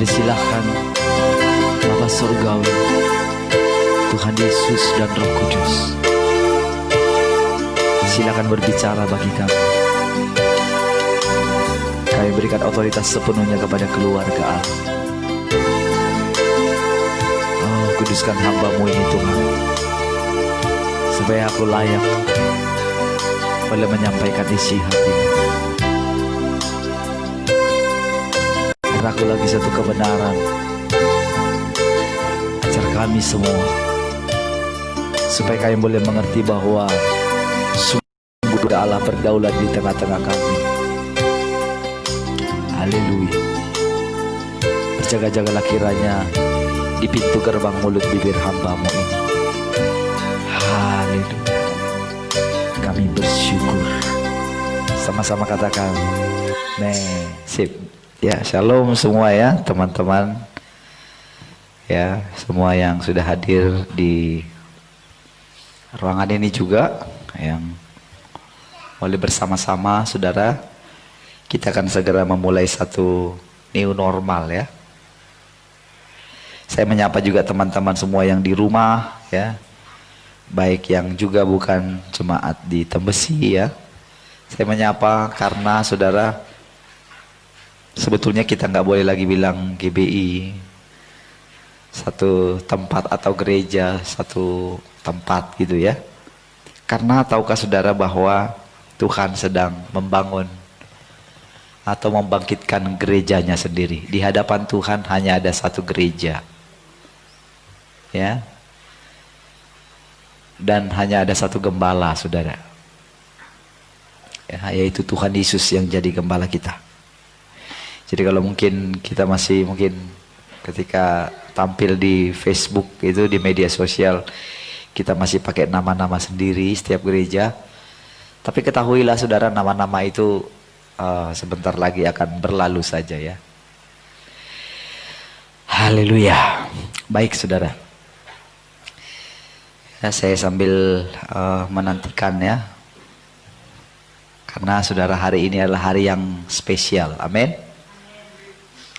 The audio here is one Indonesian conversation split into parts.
Mari silakan Bapa Surgawi, Tuhan Yesus dan Roh Kudus, silakan berbicara bagi kami. Kami berikan otoritas sepenuhnya kepada keluarga Allah. Oh, kuduskan hamba-Mu ini Tuhan, supaya aku layak boleh menyampaikan isi hatimu. Karena aku lagi satu kebenaran, ajar kami semua, supaya kami boleh mengerti bahwa sungguh Allah berdaulat di tengah-tengah kami. Haleluya. Berjaga-jagalah kiranya di pintu gerbang mulut bibir hamba-Mu ini. Haleluya. Kami bersyukur. Sama-sama katakan sip. Ya, shalom semua ya teman-teman. Ya, semua yang sudah hadir di ruangan ini juga, yang boleh bersama-sama saudara. Kita akan segera memulai satu new normal ya. Saya menyapa juga teman-teman semua yang di rumah ya, baik yang juga bukan jemaat di Tembesi ya. Saya menyapa karena saudara, sebetulnya kita nggak boleh lagi bilang GBI, satu tempat atau gereja, satu tempat gitu ya. Karena tahukah saudara bahwa Tuhan sedang membangun atau membangkitkan gerejanya sendiri. Di hadapan Tuhan hanya ada satu gereja ya, dan hanya ada satu gembala saudara ya, yaitu Tuhan Yesus yang jadi gembala kita. Jadi kalau mungkin kita masih ketika tampil di Facebook itu, di media sosial, kita masih pakai nama-nama sendiri setiap gereja. Tapi ketahuilah saudara, nama-nama itu sebentar lagi akan berlalu saja ya. Haleluya. Baik saudara, ya, saya sambil menantikan ya, karena saudara hari ini adalah hari yang spesial. Amin.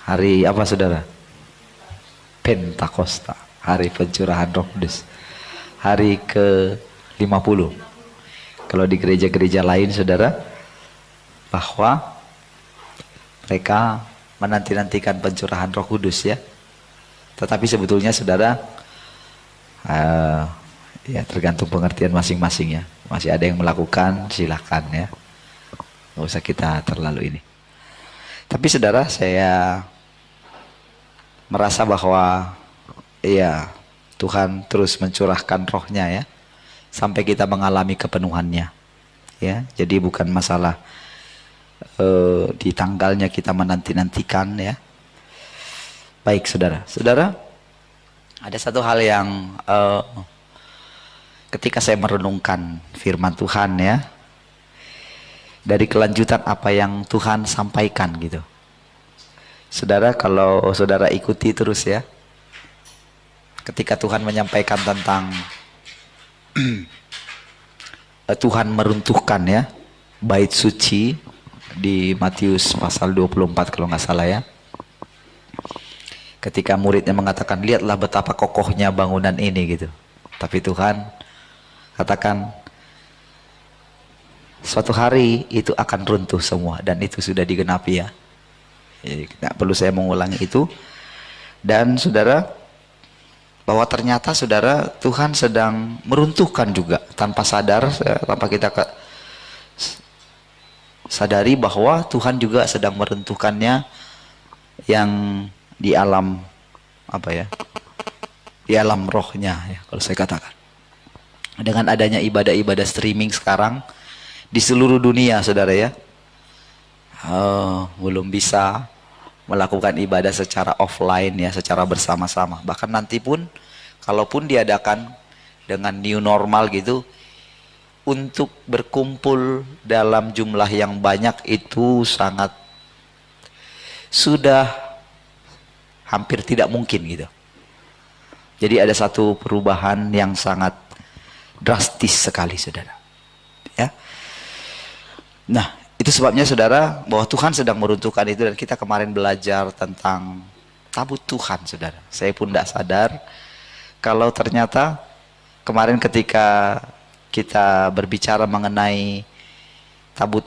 Hari apa saudara? Pentakosta, hari pencurahan Roh Kudus, hari ke-50. Kalau di gereja-gereja lain saudara, bahwa mereka menanti-nantikan pencurahan Roh Kudus ya. Tetapi sebetulnya saudara, ya tergantung pengertian masing-masing ya. Masih ada yang melakukan, silakan ya, nggak usah kita terlalu ini. Tapi saudara, saya merasa bahwa ya Tuhan terus mencurahkan rohnya ya, sampai kita mengalami kepenuhannya ya. Jadi bukan masalah di tanggalnya kita menanti-nantikan ya. Baik saudara, ada satu hal yang ketika saya merenungkan firman Tuhan ya, dari kelanjutan apa yang Tuhan sampaikan gitu. Saudara, kalau saudara ikuti terus ya, ketika Tuhan menyampaikan tentang Tuhan meruntuhkan ya bait suci di Matius pasal 24 kalau nggak salah ya. Ketika muridnya mengatakan, lihatlah betapa kokohnya bangunan ini gitu. Tapi Tuhan katakan, suatu hari itu akan runtuh semua, dan itu sudah digenapi ya. Jadi tidak perlu saya mengulangi itu. Dan saudara, bahwa ternyata saudara, Tuhan sedang meruntuhkan juga tanpa sadar, tanpa kita sadari bahwa Tuhan juga sedang meruntuhkannya yang di alam apa ya, di alam rohnya ya, kalau saya katakan. Dengan adanya ibadah-ibadah streaming sekarang di seluruh dunia saudara ya, belum bisa melakukan ibadah secara offline ya, secara bersama-sama. Bahkan nanti pun kalaupun diadakan dengan new normal gitu, untuk berkumpul dalam jumlah yang banyak itu sangat sudah hampir tidak mungkin gitu. Jadi ada satu perubahan yang sangat drastis sekali saudara ya. Nah, itu sebabnya saudara, bahwa Tuhan sedang meruntuhkan itu, dan kita kemarin belajar tentang tabut Tuhan, saudara. Saya pun tidak sadar kalau ternyata kemarin ketika kita berbicara mengenai tabut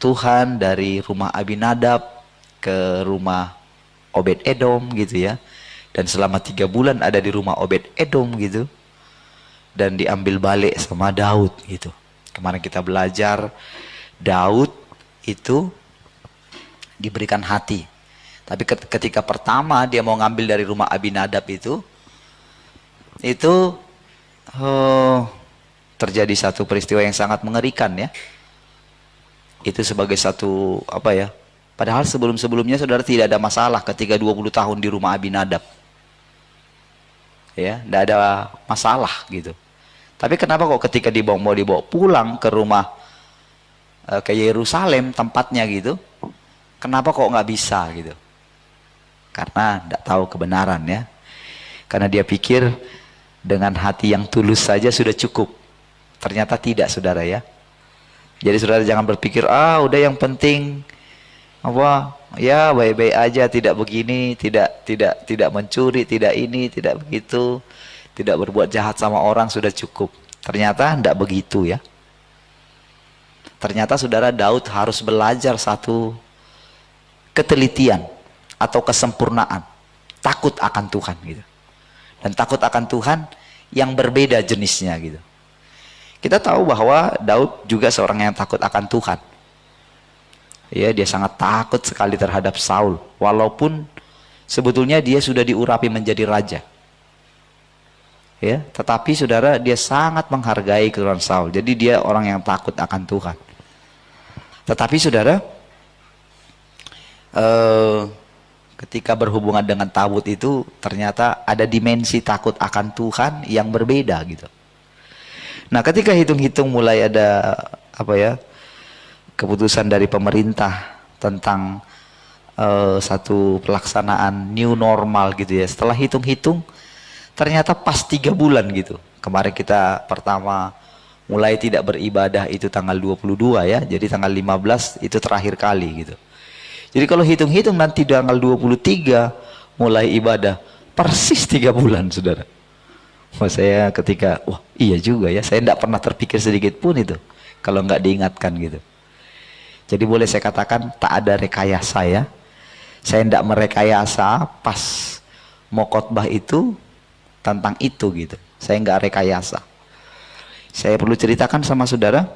Tuhan dari rumah Abinadab ke rumah Obed Edom gitu ya, dan selama 3 bulan ada di rumah Obed Edom gitu, dan diambil balik sama Daud gitu. Kemarin kita belajar Daud itu diberikan hati, tapi ketika pertama dia mau ngambil dari rumah Abinadab itu terjadi satu peristiwa yang sangat mengerikan ya. Itu sebagai satu apa ya, padahal sebelum-sebelumnya saudara tidak ada masalah ketika 20 tahun di rumah Abinadab ya, tidak ada masalah gitu. Tapi kenapa kok ketika mau dibawa pulang ke rumah ke Yerusalem tempatnya gitu, kenapa kok nggak bisa gitu? Karena tidak tahu kebenaran ya, karena dia pikir dengan hati yang tulus saja sudah cukup. Ternyata tidak, saudara ya. Jadi saudara jangan berpikir udah yang penting apa ya, baik-baik aja, tidak begini, tidak mencuri, tidak ini, tidak begitu, tidak berbuat jahat sama orang, sudah cukup. Ternyata tidak begitu ya. Ternyata saudara, Daud harus belajar satu ketelitian atau kesempurnaan, takut akan Tuhan gitu. Dan takut akan Tuhan yang berbeda jenisnya gitu. Kita tahu bahwa Daud juga seorang yang takut akan Tuhan. Ya, dia sangat takut sekali terhadap Saul, walaupun sebetulnya dia sudah diurapi menjadi raja. Ya, tetapi saudara, dia sangat menghargai keturunan Saul. Jadi dia orang yang takut akan Tuhan. Tetapi saudara, ketika berhubungan dengan tabut itu ternyata ada dimensi takut akan Tuhan yang berbeda gitu. Nah, ketika hitung-hitung mulai ada apa ya, keputusan dari pemerintah tentang satu pelaksanaan new normal gitu ya. Setelah hitung-hitung ternyata pas 3 bulan gitu. Kemarin kita pertama mulai tidak beribadah itu tanggal 22 ya. Jadi tanggal 15 itu terakhir kali gitu. Jadi kalau hitung-hitung nanti tanggal 23 mulai ibadah, persis 3 bulan, saudara. Saya ketika, wah iya juga ya, saya tidak pernah terpikir sedikit pun itu kalau nggak diingatkan gitu. Jadi boleh saya katakan tak ada rekayasa ya. Saya tidak merekayasa pas mau khotbah itu tentang itu gitu. Saya nggak rekayasa. Saya perlu ceritakan sama saudara,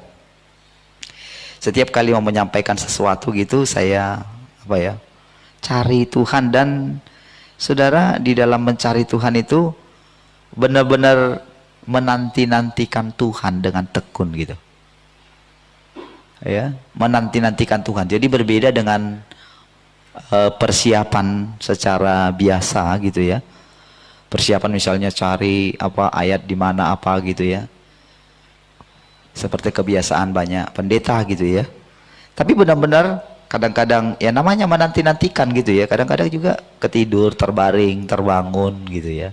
setiap kali mau menyampaikan sesuatu gitu, saya apa ya, cari Tuhan. Dan saudara, di dalam mencari Tuhan itu benar-benar menanti-nantikan Tuhan dengan tekun gitu ya, menanti-nantikan Tuhan. Jadi berbeda dengan persiapan secara biasa gitu ya. Persiapan misalnya cari apa ayat di mana apa gitu ya, seperti kebiasaan banyak pendeta gitu ya. Tapi benar-benar kadang-kadang ya namanya menanti-nantikan gitu ya, kadang-kadang juga ketidur, terbaring, terbangun gitu ya,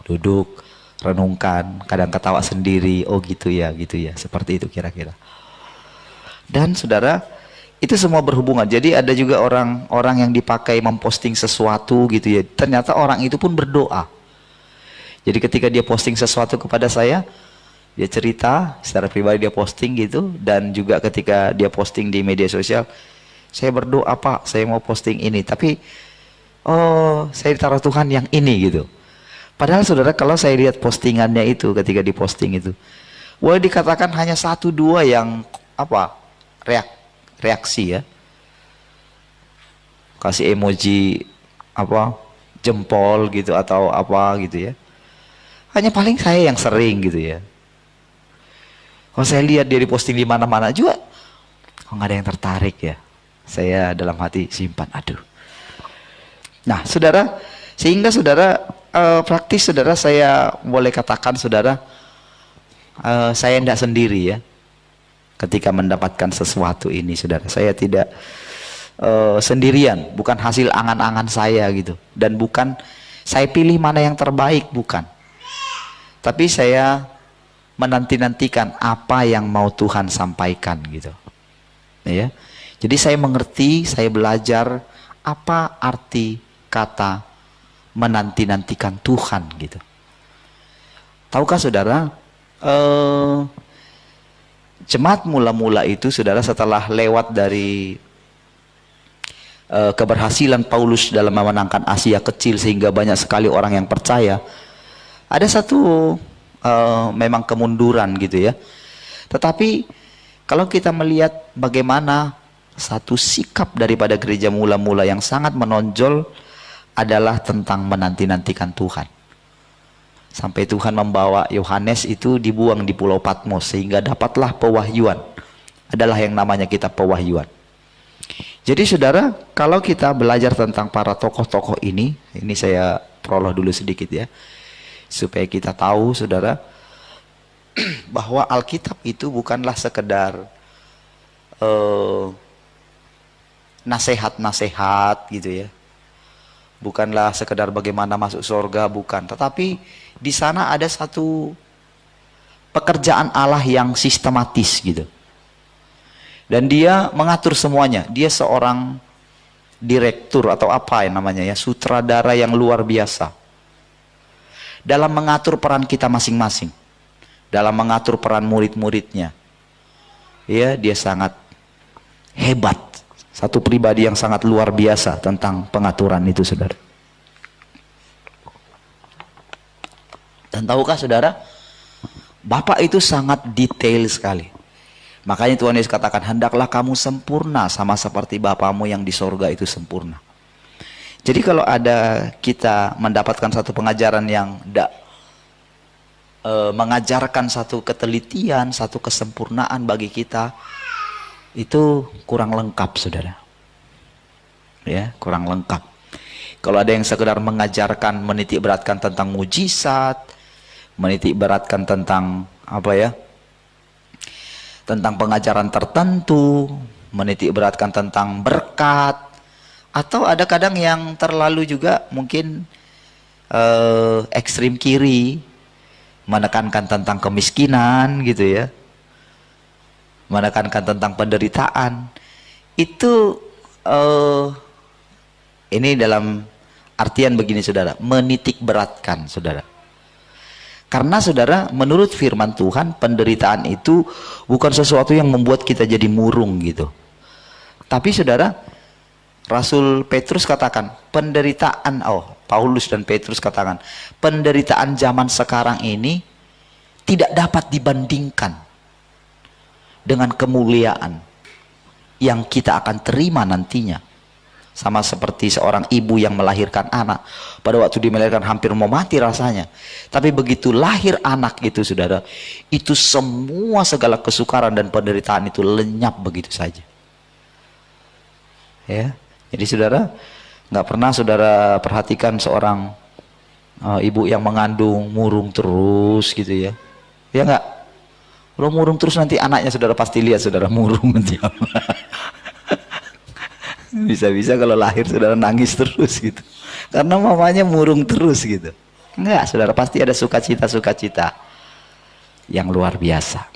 duduk, renungkan, kadang ketawa sendiri, oh gitu ya, seperti itu kira-kira. Dan saudara, itu semua berhubungan. Jadi ada juga orang-orang yang dipakai memposting sesuatu gitu ya, ternyata orang itu pun berdoa. Jadi ketika dia posting sesuatu kepada saya, dia cerita secara pribadi, dia posting gitu. Dan juga ketika dia posting di media sosial, saya berdoa Pak, saya mau posting ini, tapi saya ditaruh Tuhan yang ini gitu. Padahal saudara, kalau saya lihat postingannya itu, ketika diposting itu, boleh dikatakan hanya 1-2 yang apa reaksi ya, kasih emoji apa jempol gitu atau apa gitu ya. Hanya paling saya yang sering gitu ya. Kalau saya lihat dia diposting di mana-mana juga, kok nggak ada yang tertarik ya. Saya dalam hati simpan, aduh. Nah saudara, sehingga saudara praktis saudara, saya boleh katakan saudara, saya tidak sendiri ya ketika mendapatkan sesuatu ini saudara. Saya tidak sendirian, bukan hasil angan-angan saya gitu, dan bukan saya pilih mana yang terbaik, bukan. Tapi saya menanti-nantikan apa yang mau Tuhan sampaikan gitu ya. Jadi saya mengerti, saya belajar apa arti kata menanti-nantikan Tuhan gitu. Tahukah saudara, jemaat mula-mula itu saudara setelah lewat dari keberhasilan Paulus dalam memenangkan Asia kecil sehingga banyak sekali orang yang percaya, ada satu memang kemunduran gitu ya. Tetapi kalau kita melihat bagaimana satu sikap daripada gereja mula-mula yang sangat menonjol adalah tentang menanti-nantikan Tuhan. Sampai Tuhan membawa Yohanes itu dibuang di Pulau Patmos sehingga dapatlah pewahyuan. Adalah yang namanya kitab pewahyuan. Jadi saudara, kalau kita belajar tentang para tokoh-tokoh ini saya prolog dulu sedikit ya, supaya kita tahu saudara, bahwa Alkitab itu bukanlah sekedar nasihat-nasihat gitu ya, bukanlah sekedar bagaimana masuk surga, bukan, tetapi di sana ada satu pekerjaan Allah yang sistematis gitu. Dan dia mengatur semuanya. Dia seorang direktur atau apa yang namanya ya, sutradara yang luar biasa dalam mengatur peran kita masing-masing, dalam mengatur peran murid-muridnya. Ya, dia sangat hebat, satu pribadi yang sangat luar biasa tentang pengaturan itu saudara. Dan tahukah saudara, Bapak itu sangat detail sekali. Makanya Tuhan Yesus katakan, hendaklah kamu sempurna sama seperti Bapamu yang di sorga itu sempurna. Jadi kalau ada kita mendapatkan satu pengajaran yang mengajarkan satu ketelitian, satu kesempurnaan bagi kita, itu kurang lengkap saudara. Ya, kurang lengkap. Kalau ada yang sekedar mengajarkan, menitik beratkan tentang mujizat, menitik beratkan tentang apa ya, tentang pengajaran tertentu, menitik beratkan tentang berkat, atau ada kadang yang terlalu juga mungkin ekstrim kiri, menekankan tentang kemiskinan gitu ya, menekankan tentang penderitaan. Itu ini dalam artian begini saudara, menitik beratkan saudara. Karena saudara, menurut firman Tuhan, penderitaan itu bukan sesuatu yang membuat kita jadi murung gitu. Tapi saudara, Rasul Petrus katakan, penderitaan, Paulus dan Petrus katakan, penderitaan zaman sekarang ini tidak dapat dibandingkan dengan kemuliaan yang kita akan terima nantinya. Sama seperti seorang ibu yang melahirkan anak. Pada waktu dia melahirkan hampir mau mati rasanya. Tapi begitu lahir anak itu saudara, itu semua segala kesukaran dan penderitaan itu lenyap begitu saja. Ya, jadi saudara, nggak pernah saudara perhatikan seorang ibu yang mengandung murung terus gitu ya. Ya nggak? Kalau murung terus nanti anaknya saudara pasti lihat saudara murung nanti apa. Bisa-bisa kalau lahir saudara nangis terus gitu, karena mamanya murung terus gitu. Enggak, saudara, pasti ada sukacita-sukacita yang luar biasa.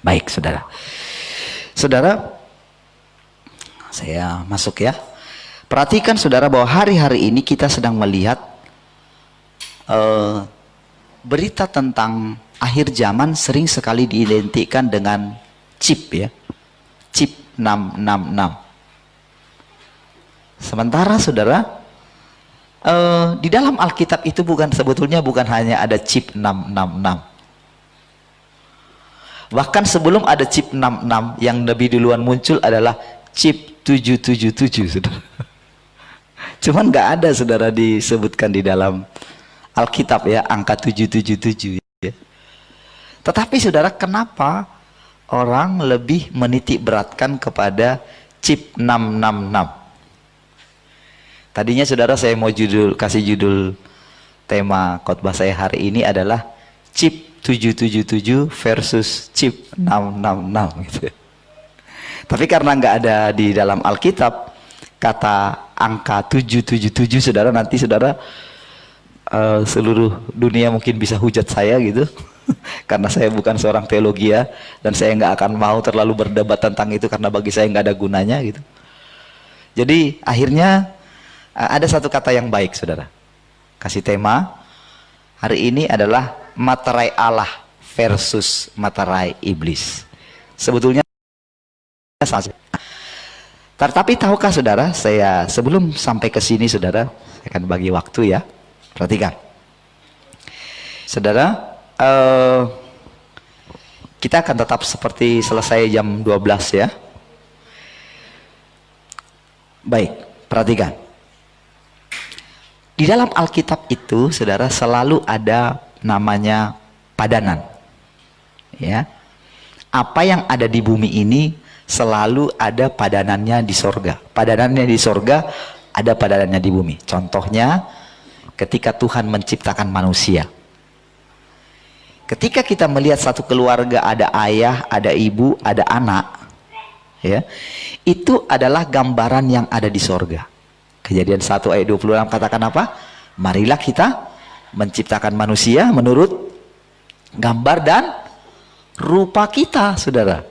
Baik saudara, saya masuk ya. Perhatikan saudara bahwa hari-hari ini kita sedang melihat berita tentang akhir zaman sering sekali diidentikan dengan chip ya, chip 666. Sementara saudara, di dalam Alkitab itu sebetulnya bukan hanya ada chip 666. Bahkan sebelum ada chip 66, yang lebih duluan muncul adalah chip 777 saudara. Cuman nggak ada saudara disebutkan di dalam Alkitab ya, angka 777 ya. Tetapi saudara, kenapa orang lebih menitik beratkan kepada chip 666? Tadinya saudara saya mau kasih judul tema khotbah saya hari ini adalah chip 777 versus chip 666 gitu. Tapi karena nggak ada di dalam Alkitab kata angka 777 saudara, nanti saudara seluruh dunia mungkin bisa hujat saya gitu. Karena saya bukan seorang teologi ya, dan saya nggak akan mau terlalu berdebat tentang itu karena bagi saya nggak ada gunanya gitu. Jadi akhirnya ada satu kata yang baik saudara, kasih tema hari ini adalah materai Allah versus materai iblis. Sebetulnya tapi tahukah saudara, saya sebelum sampai ke sini saudara, saya akan bagi waktu ya. Perhatikan. Saudara, kita akan tetap seperti selesai jam 12 ya. Baik, perhatikan. Di dalam Alkitab itu, saudara, selalu ada namanya padanan. Ya. Apa yang ada di bumi ini selalu ada padanannya di sorga. Padanannya di sorga, ada padanannya di bumi. Contohnya, ketika Tuhan menciptakan manusia. Ketika kita melihat satu keluarga, ada ayah, ada ibu, ada anak, ya, itu adalah gambaran yang ada di sorga. Kejadian 1 ayat 26 katakan apa? Marilah kita menciptakan manusia menurut gambar dan rupa kita, saudara.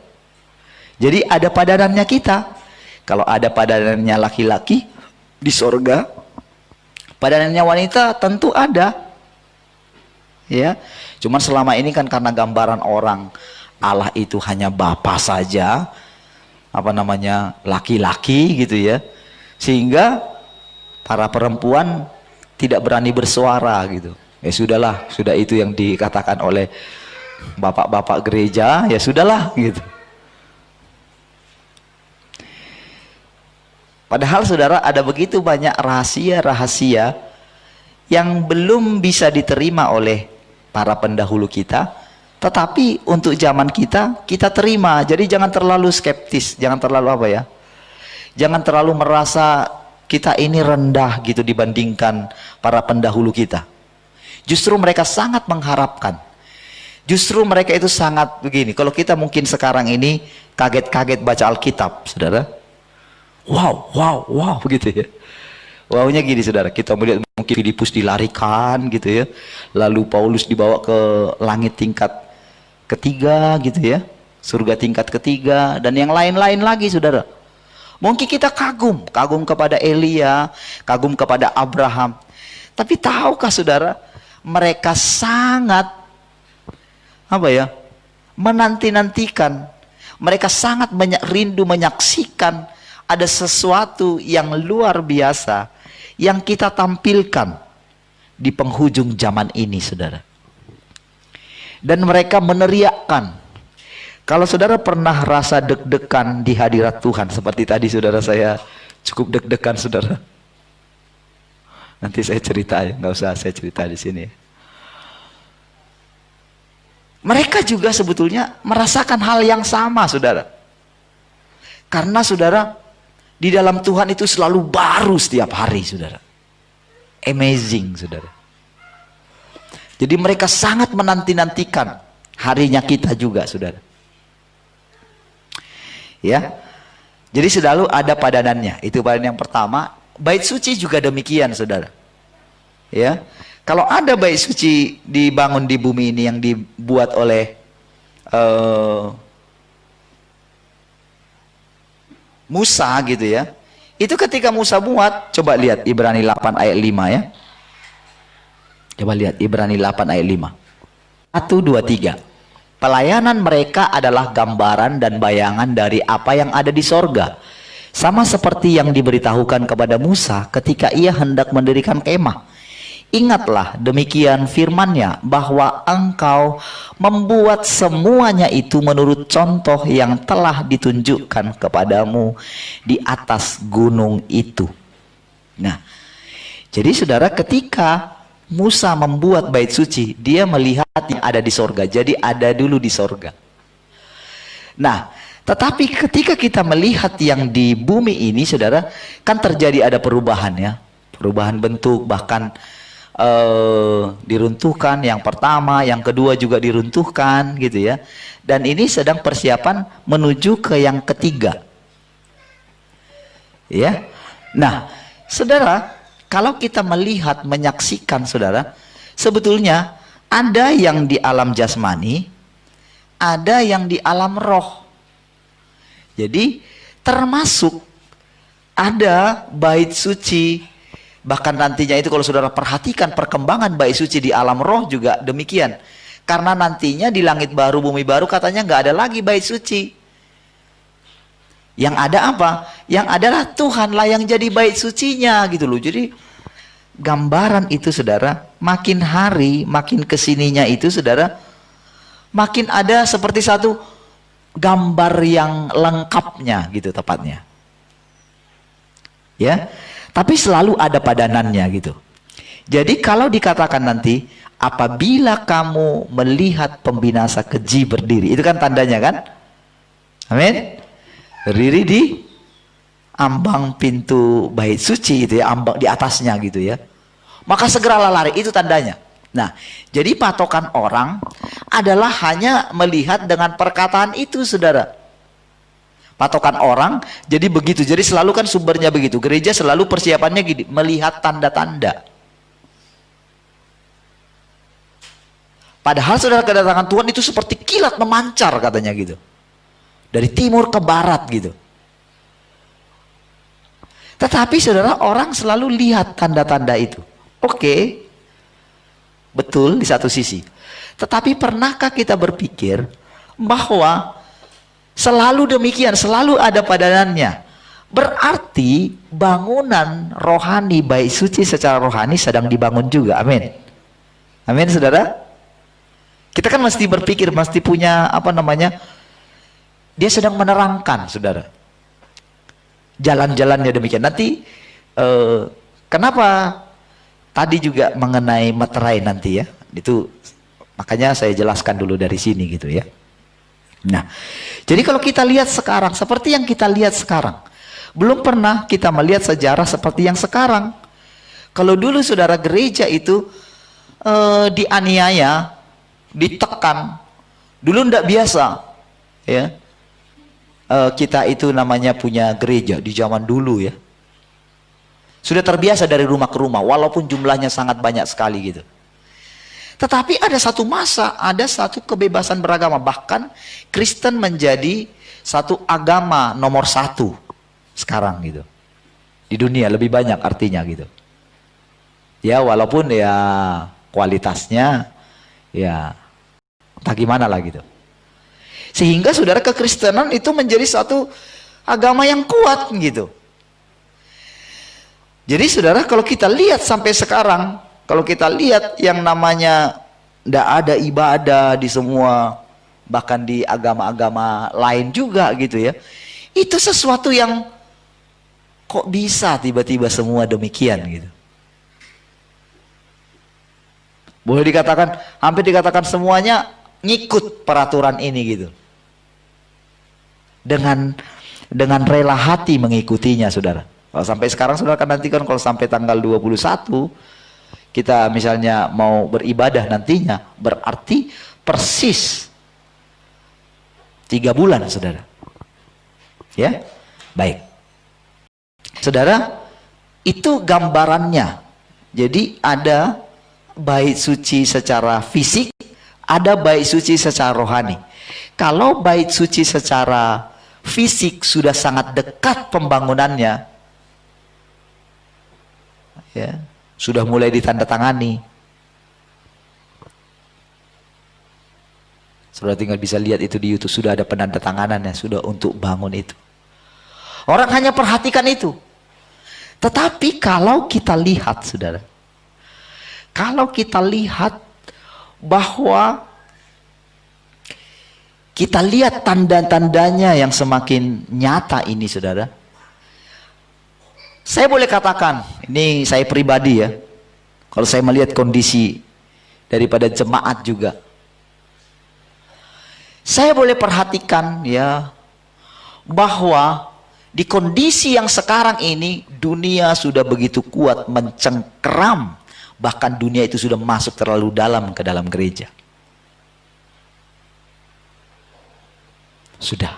Jadi ada padanannya kita. Kalau ada padanannya laki-laki di sorga, padanannya wanita tentu ada. Ya, cuman selama ini kan karena gambaran orang Allah itu hanya Bapa saja, apa namanya, laki-laki gitu ya, sehingga para perempuan tidak berani bersuara gitu. Ya sudahlah, sudah itu yang dikatakan oleh bapak-bapak gereja, ya sudahlah gitu. Padahal saudara, ada begitu banyak rahasia-rahasia yang belum bisa diterima oleh para pendahulu kita, tetapi untuk zaman kita, kita terima. Jadi jangan terlalu skeptis, jangan terlalu apa ya, jangan terlalu merasa kita ini rendah gitu dibandingkan para pendahulu kita. Justru mereka sangat mengharapkan, justru mereka itu sangat begini. Kalau kita mungkin sekarang ini kaget-kaget baca Alkitab, saudara, wow begitu ya. Wownya gini saudara, kita melihat mungkin Filipus dilarikan gitu ya, lalu Paulus dibawa ke langit tingkat ketiga gitu ya, surga tingkat ketiga, dan yang lain-lain lagi saudara. Mungkin kita kagum kepada Elia, kagum kepada Abraham, tapi tahukah saudara, mereka sangat apa ya, menanti-nantikan, mereka sangat rindu menyaksikan ada sesuatu yang luar biasa yang kita tampilkan di penghujung zaman ini, saudara. Dan mereka meneriakkan. Kalau saudara pernah rasa deg-degan di hadirat Tuhan, seperti tadi saudara, saya cukup deg-degan saudara. Nanti saya cerita ya, nggak usah saya cerita di sini. Mereka juga sebetulnya merasakan hal yang sama, saudara. Karena saudara, di dalam Tuhan itu selalu baru setiap hari, saudara. Amazing, saudara. Jadi mereka sangat menanti-nantikan harinya kita juga, saudara. Ya. Jadi selalu ada padanannya. Itu padanan yang pertama. Bait suci juga demikian, saudara. Ya. Kalau ada bait suci dibangun di bumi ini yang dibuat oleh Musa gitu ya, itu ketika Musa buat, coba lihat Ibrani 8 ayat 5 ya, coba lihat Ibrani 8 ayat 5, 1, 2, 3. Pelayanan mereka adalah gambaran dan bayangan dari apa yang ada di sorga, sama seperti yang diberitahukan kepada Musa ketika ia hendak mendirikan kemah. Ingatlah demikian firman-Nya, bahwa engkau membuat semuanya itu menurut contoh yang telah ditunjukkan kepadamu di atas gunung itu. Nah, jadi saudara, ketika Musa membuat bait suci, dia melihat yang ada di sorga. Jadi ada dulu di sorga. Nah, tetapi ketika kita melihat yang di bumi ini, saudara, kan terjadi ada perubahan ya, perubahan bentuk, bahkan diruntuhkan yang pertama, yang kedua juga diruntuhkan gitu ya. Dan ini sedang persiapan menuju ke yang ketiga. Ya. Nah, saudara, kalau kita melihat, menyaksikan, saudara, sebetulnya ada yang di alam jasmani, ada yang di alam roh. Jadi termasuk ada bait suci Bahkan nantinya itu kalau saudara perhatikan perkembangan bait suci di alam roh juga demikian. Karena nantinya di langit baru, bumi baru katanya nggak ada lagi bait suci. Yang ada apa? Yang adalah Tuhanlah yang jadi bait sucinya gitu loh. Jadi gambaran itu saudara, makin hari, makin kesininya itu saudara, makin ada seperti satu gambar yang lengkapnya gitu tepatnya. Ya, tapi selalu ada padanannya gitu. Jadi kalau dikatakan nanti, apabila kamu melihat pembinasa keji berdiri, itu kan tandanya kan? Amin. Berdiri di ambang pintu bait suci itu ya, ambang di atasnya gitu ya. Maka segeralah lari, itu tandanya. Nah, jadi patokan orang adalah hanya melihat dengan perkataan itu, saudara. Patokan orang jadi begitu. Jadi selalu kan sumbernya begitu. Gereja selalu persiapannya gini, melihat tanda-tanda. Padahal saudara, kedatangan Tuhan itu seperti kilat memancar katanya gitu. Dari timur ke barat gitu. Tetapi saudara, orang selalu lihat tanda-tanda itu. Oke, betul di satu sisi. Tetapi pernahkah kita berpikir bahwa selalu demikian, selalu ada padanannya? Berarti bangunan rohani, bait suci secara rohani sedang dibangun juga. Amin. Amin saudara. Kita kan mesti berpikir, mesti punya apa namanya, dia sedang menerangkan saudara. Jalan-jalannya demikian. Nanti kenapa tadi juga mengenai materai nanti ya, itu makanya saya jelaskan dulu dari sini gitu ya. Nah, jadi kalau kita lihat sekarang, seperti yang kita lihat sekarang, belum pernah kita melihat sejarah seperti yang sekarang. Kalau dulu saudara, gereja itu dianiaya, ditekan, dulu ndak biasa ya. Kita itu namanya punya gereja di zaman dulu ya. Sudah terbiasa dari rumah ke rumah, walaupun jumlahnya sangat banyak sekali gitu. Tetapi ada satu masa, ada satu kebebasan beragama. Bahkan Kristen menjadi satu agama nomor satu sekarang gitu. Di dunia lebih banyak artinya gitu. Ya walaupun ya kualitasnya ya entah gimana lah gitu. Sehingga saudara, kekristenan itu menjadi satu agama yang kuat gitu. Jadi saudara, kalau kita lihat sampai sekarang, kalau kita lihat yang namanya tidak ada ibadah di semua, bahkan di agama-agama lain juga gitu ya, itu sesuatu yang kok bisa tiba-tiba semua demikian gitu. Boleh dikatakan, hampir dikatakan semuanya ngikut peraturan ini gitu. Dengan rela hati mengikutinya saudara. Kalau sampai sekarang saudara, kan nanti kan kalau sampai tanggal 21 kita misalnya mau beribadah nantinya, berarti persis 3 bulan saudara. Ya, baik. Saudara, itu gambarannya. Jadi ada bait suci secara fisik, ada bait suci secara rohani. Kalau bait suci secara fisik sudah sangat dekat pembangunannya, ya, sudah mulai ditandatangani. Sudah tinggal bisa lihat itu di YouTube, sudah ada penandatanganannya, sudah untuk bangun itu. Orang hanya perhatikan itu. Tetapi kalau kita lihat saudara, kalau kita lihat bahwa kita lihat tanda-tandanya yang semakin nyata ini saudara. Saya boleh katakan, ini saya pribadi ya, kalau saya melihat kondisi daripada jemaat juga, saya boleh perhatikan ya, bahwa di kondisi yang sekarang ini, dunia sudah begitu kuat mencengkeram, bahkan dunia itu sudah masuk terlalu dalam ke dalam gereja. Sudah.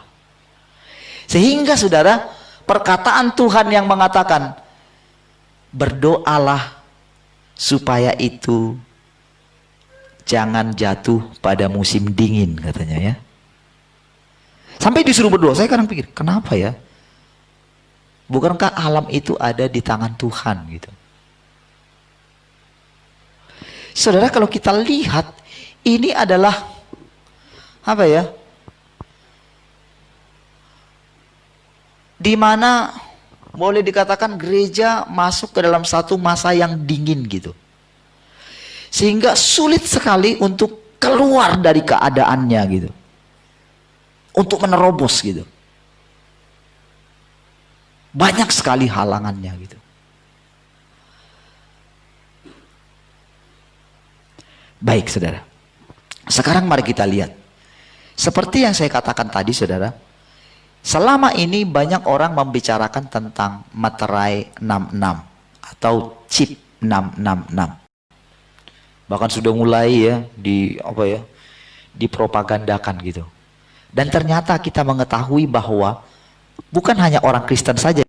Sehingga saudara, perkataan Tuhan yang mengatakan, berdoalah supaya itu jangan jatuh pada musim dingin katanya ya. Sampai disuruh berdoa. Saya kadang pikir, kenapa ya? Bukankah alam itu ada di tangan Tuhan gitu? Saudara, kalau kita lihat, ini adalah apa ya? Di mana boleh dikatakan gereja masuk ke dalam satu masa yang dingin gitu. Sehingga sulit sekali untuk keluar dari keadaannya gitu. Untuk menerobos gitu. Banyak sekali halangannya gitu. Baik, saudara. Sekarang mari kita lihat. Seperti yang saya katakan tadi, saudara. Selama ini banyak orang membicarakan tentang materai 66 atau chip 666. Bahkan sudah mulai ya dipropagandakan gitu. Dan ternyata kita mengetahui bahwa bukan hanya orang Kristen saja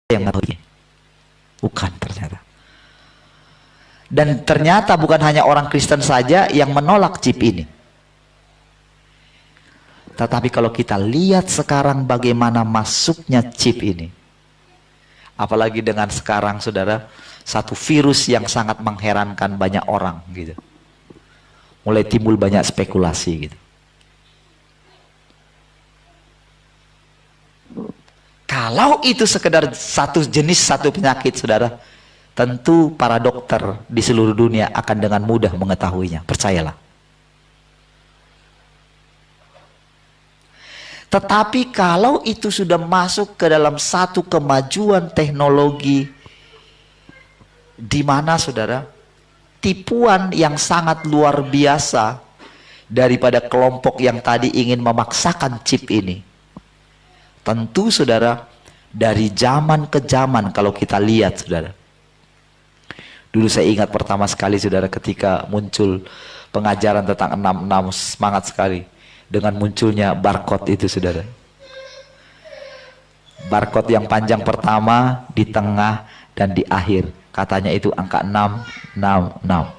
yang mengetahui. Bukan ternyata. Dan ternyata bukan hanya orang Kristen saja yang menolak chip ini. Tetapi kalau kita lihat sekarang bagaimana masuknya chip ini. Apalagi dengan sekarang, saudara, satu virus yang sangat mengherankan banyak orang gitu. Mulai timbul banyak spekulasi gitu. Kalau itu sekedar satu jenis, satu penyakit, saudara, tentu para dokter di seluruh dunia akan dengan mudah mengetahuinya. Percayalah. Tetapi kalau itu sudah masuk ke dalam satu kemajuan teknologi, di mana, saudara, tipuan yang sangat luar biasa daripada kelompok yang tadi ingin memaksakan chip ini. Tentu, saudara, dari zaman ke zaman kalau kita lihat, saudara. Dulu saya ingat pertama sekali, saudara, ketika muncul pengajaran tentang 66, semangat sekali. Dengan munculnya barcode itu, saudara. Barcode yang panjang pertama, di tengah, dan di akhir. Katanya itu angka 666.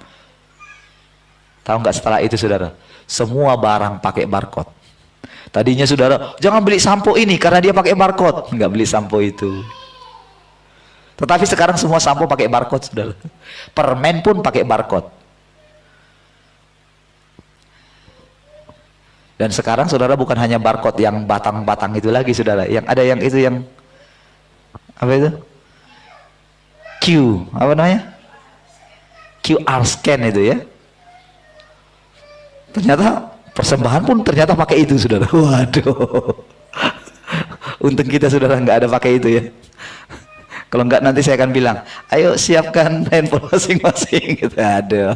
Tahu nggak setelah itu, saudara? Semua barang pakai barcode. Tadinya, saudara, jangan beli sampo ini karena dia pakai barcode. Nggak beli sampo itu. Tetapi sekarang semua sampo pakai barcode, saudara. Permen pun pakai barcode. Dan sekarang, saudara, bukan hanya barcode yang batang-batang itu lagi, saudara. Yang ada yang itu yang apa itu? Apa namanya? QR scan itu ya. Ternyata persembahan pun ternyata pakai itu, saudara. Waduh. Untung kita, saudara, nggak ada pakai itu ya. Kalau nggak nanti saya akan bilang, ayo siapkan handphone masing-masing gitu. Aduh.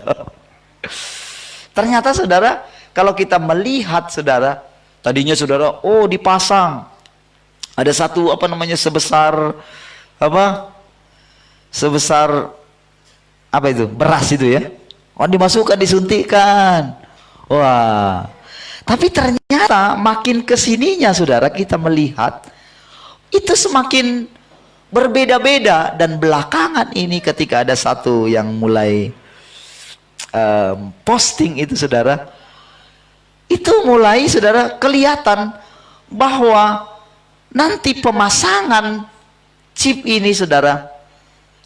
Ternyata, saudara, kalau kita melihat, saudara, tadinya, saudara, oh dipasang ada satu sebesar apa itu, beras itu ya, oh dimasukkan, disuntikkan, wah. Tapi ternyata makin kesininya, saudara, kita melihat itu semakin berbeda-beda. Dan belakangan ini ketika ada satu yang mulai posting itu, saudara, itu mulai, saudara, kelihatan bahwa nanti pemasangan chip ini, saudara,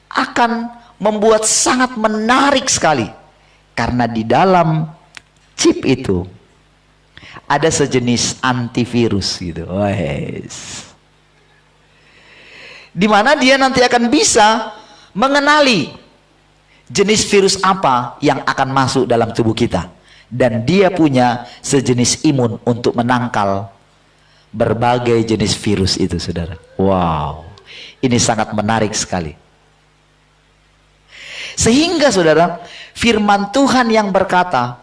akan membuat sangat menarik sekali. Karena di dalam chip itu ada sejenis antivirus gitu. Di mana dia nanti akan bisa mengenali jenis virus apa yang akan masuk dalam tubuh kita. Dan dia punya sejenis imun untuk menangkal berbagai jenis virus itu, saudara. Wow, ini sangat menarik sekali. Sehingga, saudara, firman Tuhan yang berkata,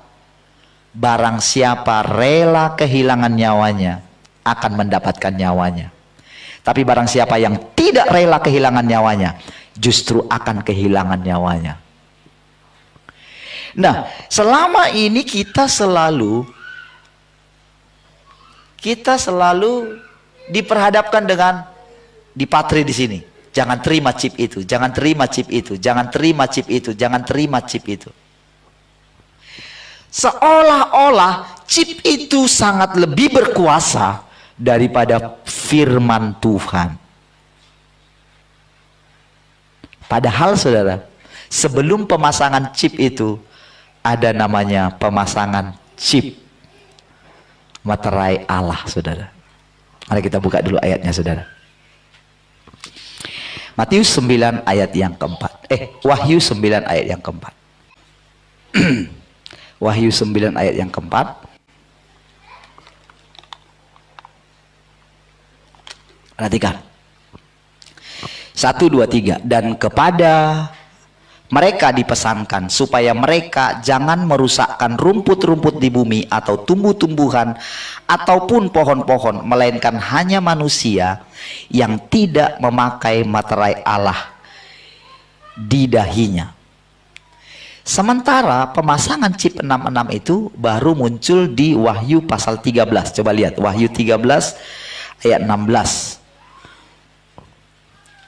barang siapa rela kehilangan nyawanya akan mendapatkan nyawanya. Tapi barang siapa yang tidak rela kehilangan nyawanya, justru akan kehilangan nyawanya. Nah, selama ini kita selalu diperhadapkan dengan dipatri di sini. Jangan terima chip itu, jangan terima chip itu, jangan terima chip itu, jangan terima chip itu. Seolah-olah chip itu sangat lebih berkuasa daripada firman Tuhan. Padahal, saudara, sebelum pemasangan chip itu, ada namanya pemasangan chip materai Allah, saudara. Mari kita buka dulu ayatnya, saudara. Matius 9 ayat yang keempat. Wahyu 9 ayat yang keempat. Wahyu 9 ayat yang keempat. Perhatikan. 1, 2, 3. Dan kepada mereka dipesankan supaya mereka jangan merusakkan rumput-rumput di bumi atau tumbuh-tumbuhan ataupun pohon-pohon, melainkan hanya manusia yang tidak memakai materai Allah di dahinya. Sementara pemasangan chip 66 itu baru muncul di Wahyu pasal 13. Coba lihat Wahyu 13 ayat 16.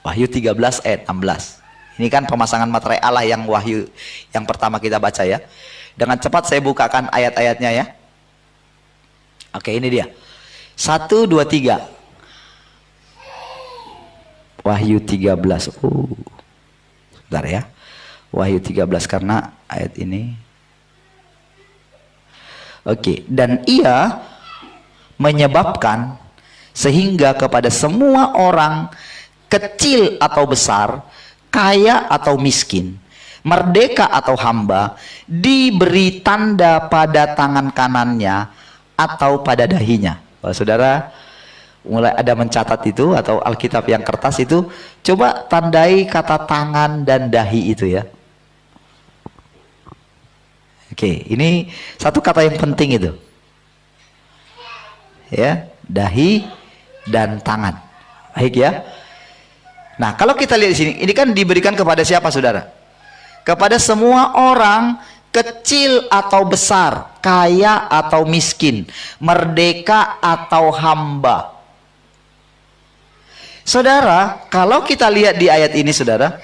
Wahyu 13 ayat 16. Ini kan pemasangan materai Allah yang Wahyu yang pertama kita baca ya. Dengan cepat saya bukakan ayat-ayatnya ya. Oke, ini dia. 1, 2, 3. Wahyu 13. Bentar ya. Wahyu 13 karena ayat ini. Oke, dan ia menyebabkan sehingga kepada semua orang, kecil atau besar, kaya atau miskin, merdeka atau hamba, diberi tanda pada tangan kanannya atau pada dahinya. Kalau saudara mulai ada mencatat itu atau Alkitab yang kertas itu, coba tandai kata tangan dan dahi itu ya. Oke, ini satu kata yang penting itu. Ya, dahi dan tangan. Baik ya. Nah, kalau kita lihat di sini, ini kan diberikan kepada siapa, saudara? Kepada semua orang, kecil atau besar, kaya atau miskin, merdeka atau hamba. Saudara, kalau kita lihat di ayat ini, saudara,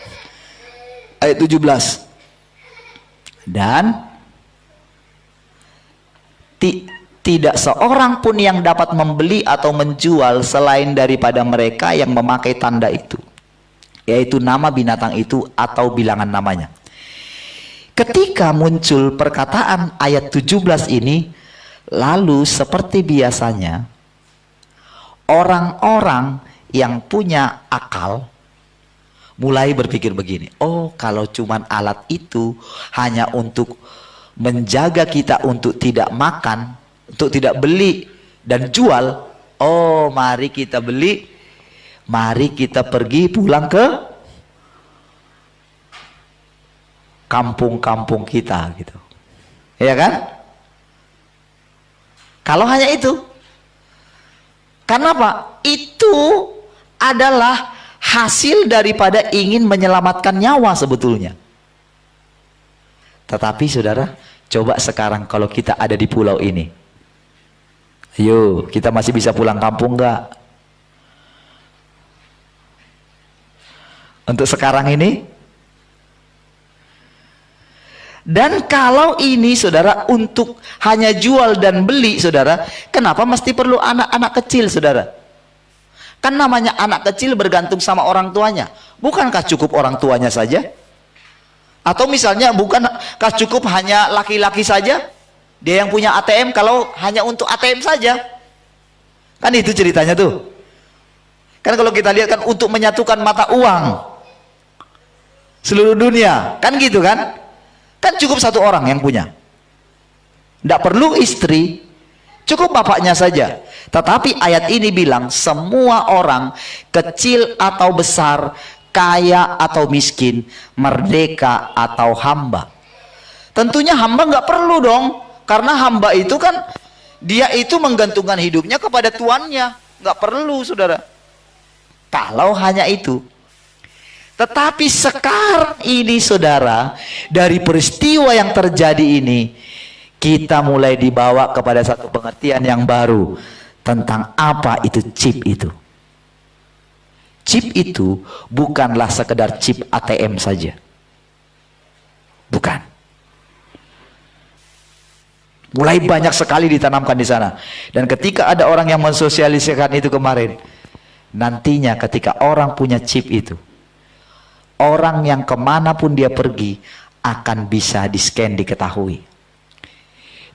ayat 17. Dan tidak seorang pun yang dapat membeli atau menjual selain daripada mereka yang memakai tanda itu, yaitu nama binatang itu atau bilangan namanya. Ketika muncul perkataan ayat 17 ini, lalu seperti biasanya orang-orang yang punya akal mulai berpikir begini, oh kalau cuman alat itu hanya untuk menjaga kita untuk tidak makan, untuk tidak beli dan jual, oh mari kita beli, mari kita pergi pulang ke kampung-kampung kita gitu. Ya kan? Kalau hanya itu. Karena apa? Itu adalah hasil daripada ingin menyelamatkan nyawa sebetulnya. Tetapi saudara, coba sekarang kalau kita ada di pulau ini. Ayo, kita masih bisa pulang kampung enggak? Untuk sekarang ini. Dan kalau ini saudara untuk hanya jual dan beli, saudara, kenapa mesti perlu anak-anak kecil, saudara? Kan namanya anak kecil bergantung sama orang tuanya. Bukankah cukup orang tuanya saja? Atau misalnya bukankah cukup hanya laki-laki saja? Dia yang punya ATM, kalau hanya untuk ATM saja. Kan itu ceritanya tuh. Kan kalau kita lihat kan untuk menyatukan mata uang seluruh dunia, kan gitu kan? Kan cukup satu orang yang punya. Tidak perlu istri, cukup bapaknya saja. Tetapi ayat ini bilang semua orang, kecil atau besar, kaya atau miskin, merdeka atau hamba. Tentunya hamba nggak perlu dong, karena hamba itu kan dia itu menggantungkan hidupnya kepada tuannya, nggak perlu, saudara. Kalau hanya itu. Tetapi sekarang ini, saudara, dari peristiwa yang terjadi ini, kita mulai dibawa kepada satu pengertian yang baru tentang apa itu chip itu. Chip itu bukanlah sekedar chip ATM saja. Bukan. Mulai banyak sekali ditanamkan di sana. Dan ketika ada orang yang mensosialisasikan itu kemarin, nantinya ketika orang punya chip itu, orang yang kemanapun dia pergi akan bisa di-scan, diketahui.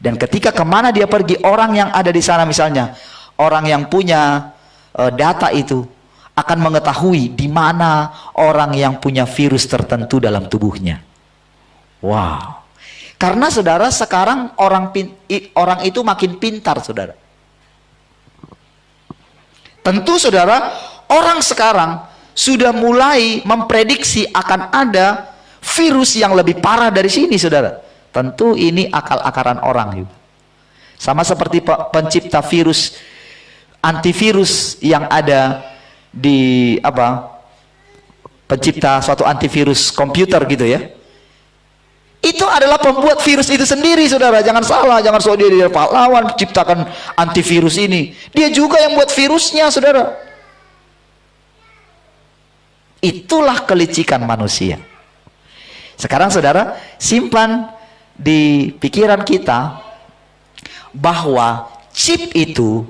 Dan ketika kemana dia pergi, orang yang ada di sana misalnya, orang yang punya data itu akan mengetahui di mana orang yang punya virus tertentu dalam tubuhnya. Wow. Karena saudara, sekarang orang itu makin pintar, saudara. Tentu saudara, orang sekarang sudah mulai memprediksi akan ada virus yang lebih parah dari sini, saudara. Tentu ini akal-akaran orang. Sama seperti pencipta virus, antivirus yang ada di pencipta suatu antivirus komputer gitu ya. Itu adalah pembuat virus itu sendiri, saudara. Jangan salah, jangan soal dia pahlawan menciptakan antivirus ini. Dia juga yang buat virusnya, saudara. Itulah kelicikan manusia. Sekarang saudara, simpan di pikiran kita bahwa chip itu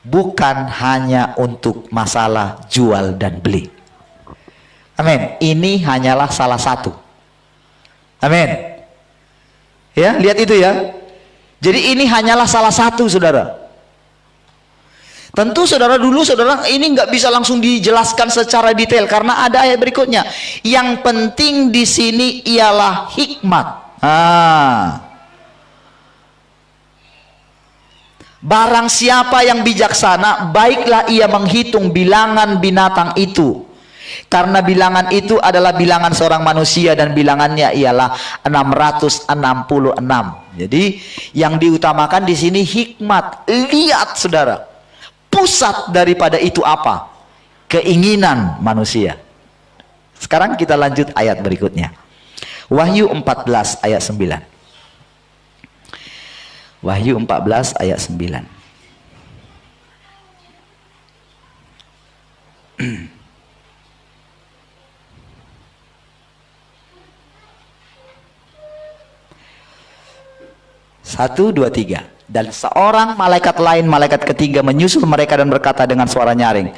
bukan hanya untuk masalah jual dan beli. Amin. Ini hanyalah salah satu. Amin. Ya, lihat itu ya. Jadi ini hanyalah salah satu, saudara. Tentu saudara, dulu saudara, ini nggak bisa langsung dijelaskan secara detail karena ada ayat berikutnya. Yang penting di sini ialah hikmat. Barang siapa yang bijaksana, baiklah ia menghitung bilangan binatang itu, karena bilangan itu adalah bilangan seorang manusia dan bilangannya ialah 666. Jadi yang diutamakan di sini hikmat. Lihat saudara, pusat daripada itu apa? Keinginan manusia. Sekarang kita lanjut ayat berikutnya. Wahyu 14 ayat 9. Wahyu 14 ayat 9. Satu, dua, tiga. Dan seorang malaikat lain, malaikat ketiga, menyusul mereka dan berkata dengan suara nyaring,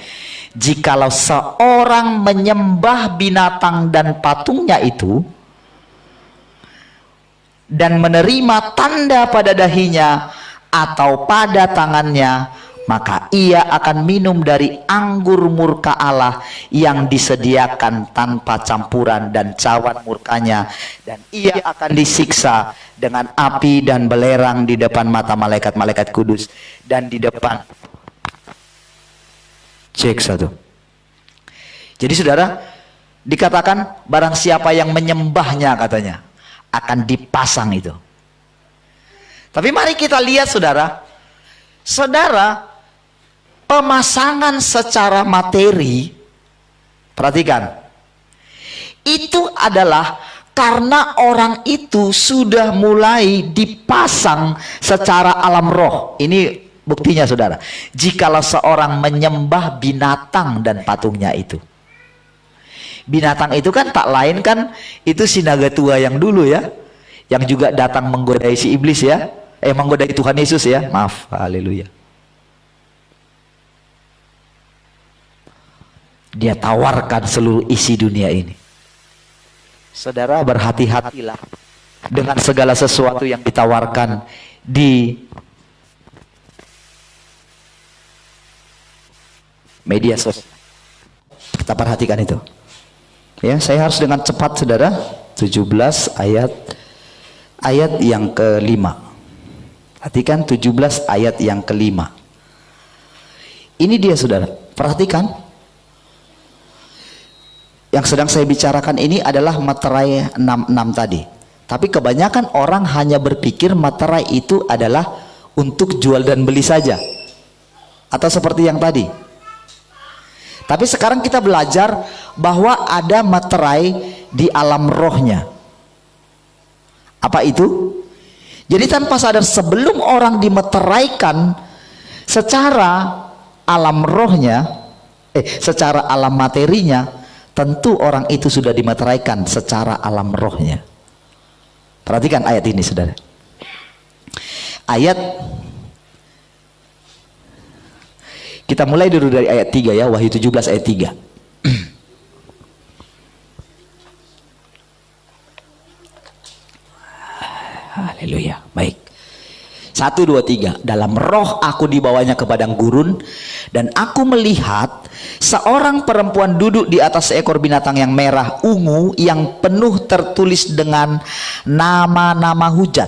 jikalau seorang menyembah binatang dan patungnya itu dan menerima tanda pada dahinya atau pada tangannya, maka ia akan minum dari anggur murka Allah yang disediakan tanpa campuran dan cawan murkanya, dan ia akan disiksa dengan api dan belerang di depan mata malaikat-malaikat kudus dan di depan. Cek satu. Jadi saudara, dikatakan barang siapa yang menyembahnya, katanya akan dipasang itu. Tapi mari kita lihat saudara, pemasangan secara materi, perhatikan, itu adalah karena orang itu sudah mulai dipasang secara alam roh. Ini buktinya saudara, jikalau seorang menyembah binatang dan patungnya itu. Binatang itu kan tak lain kan itu si naga tua yang dulu ya, yang juga datang menggodai si iblis ya, menggodai Tuhan Yesus ya, maaf, haleluya. Dia tawarkan seluruh isi dunia ini. Saudara, berhati-hatilah dengan segala sesuatu yang ditawarkan di media sosial. Kita perhatikan itu. Ya, saya harus dengan cepat saudara. 17 ayat yang kelima. Perhatikan 17 ayat yang kelima. Ini dia saudara, perhatikan. Yang sedang saya bicarakan ini adalah materai 66 tadi. Tapi kebanyakan orang hanya berpikir materai itu adalah untuk jual dan beli saja, atau seperti yang tadi. Tapi sekarang kita belajar bahwa ada materai di alam rohnya. Apa itu? Jadi tanpa sadar, sebelum orang dimeteraikan secara alam rohnya, secara alam materinya, tentu orang itu sudah dimeteraikan secara alam rohnya. Perhatikan ayat ini saudara. Kita mulai dulu dari ayat 3 ya, Wahyu 17 ayat 3. Haleluya. Baik. 1, 2, 3. Dalam roh aku dibawanya ke padang gurun, dan aku melihat seorang perempuan duduk di atas seekor binatang yang merah ungu yang penuh tertulis dengan nama-nama hujat.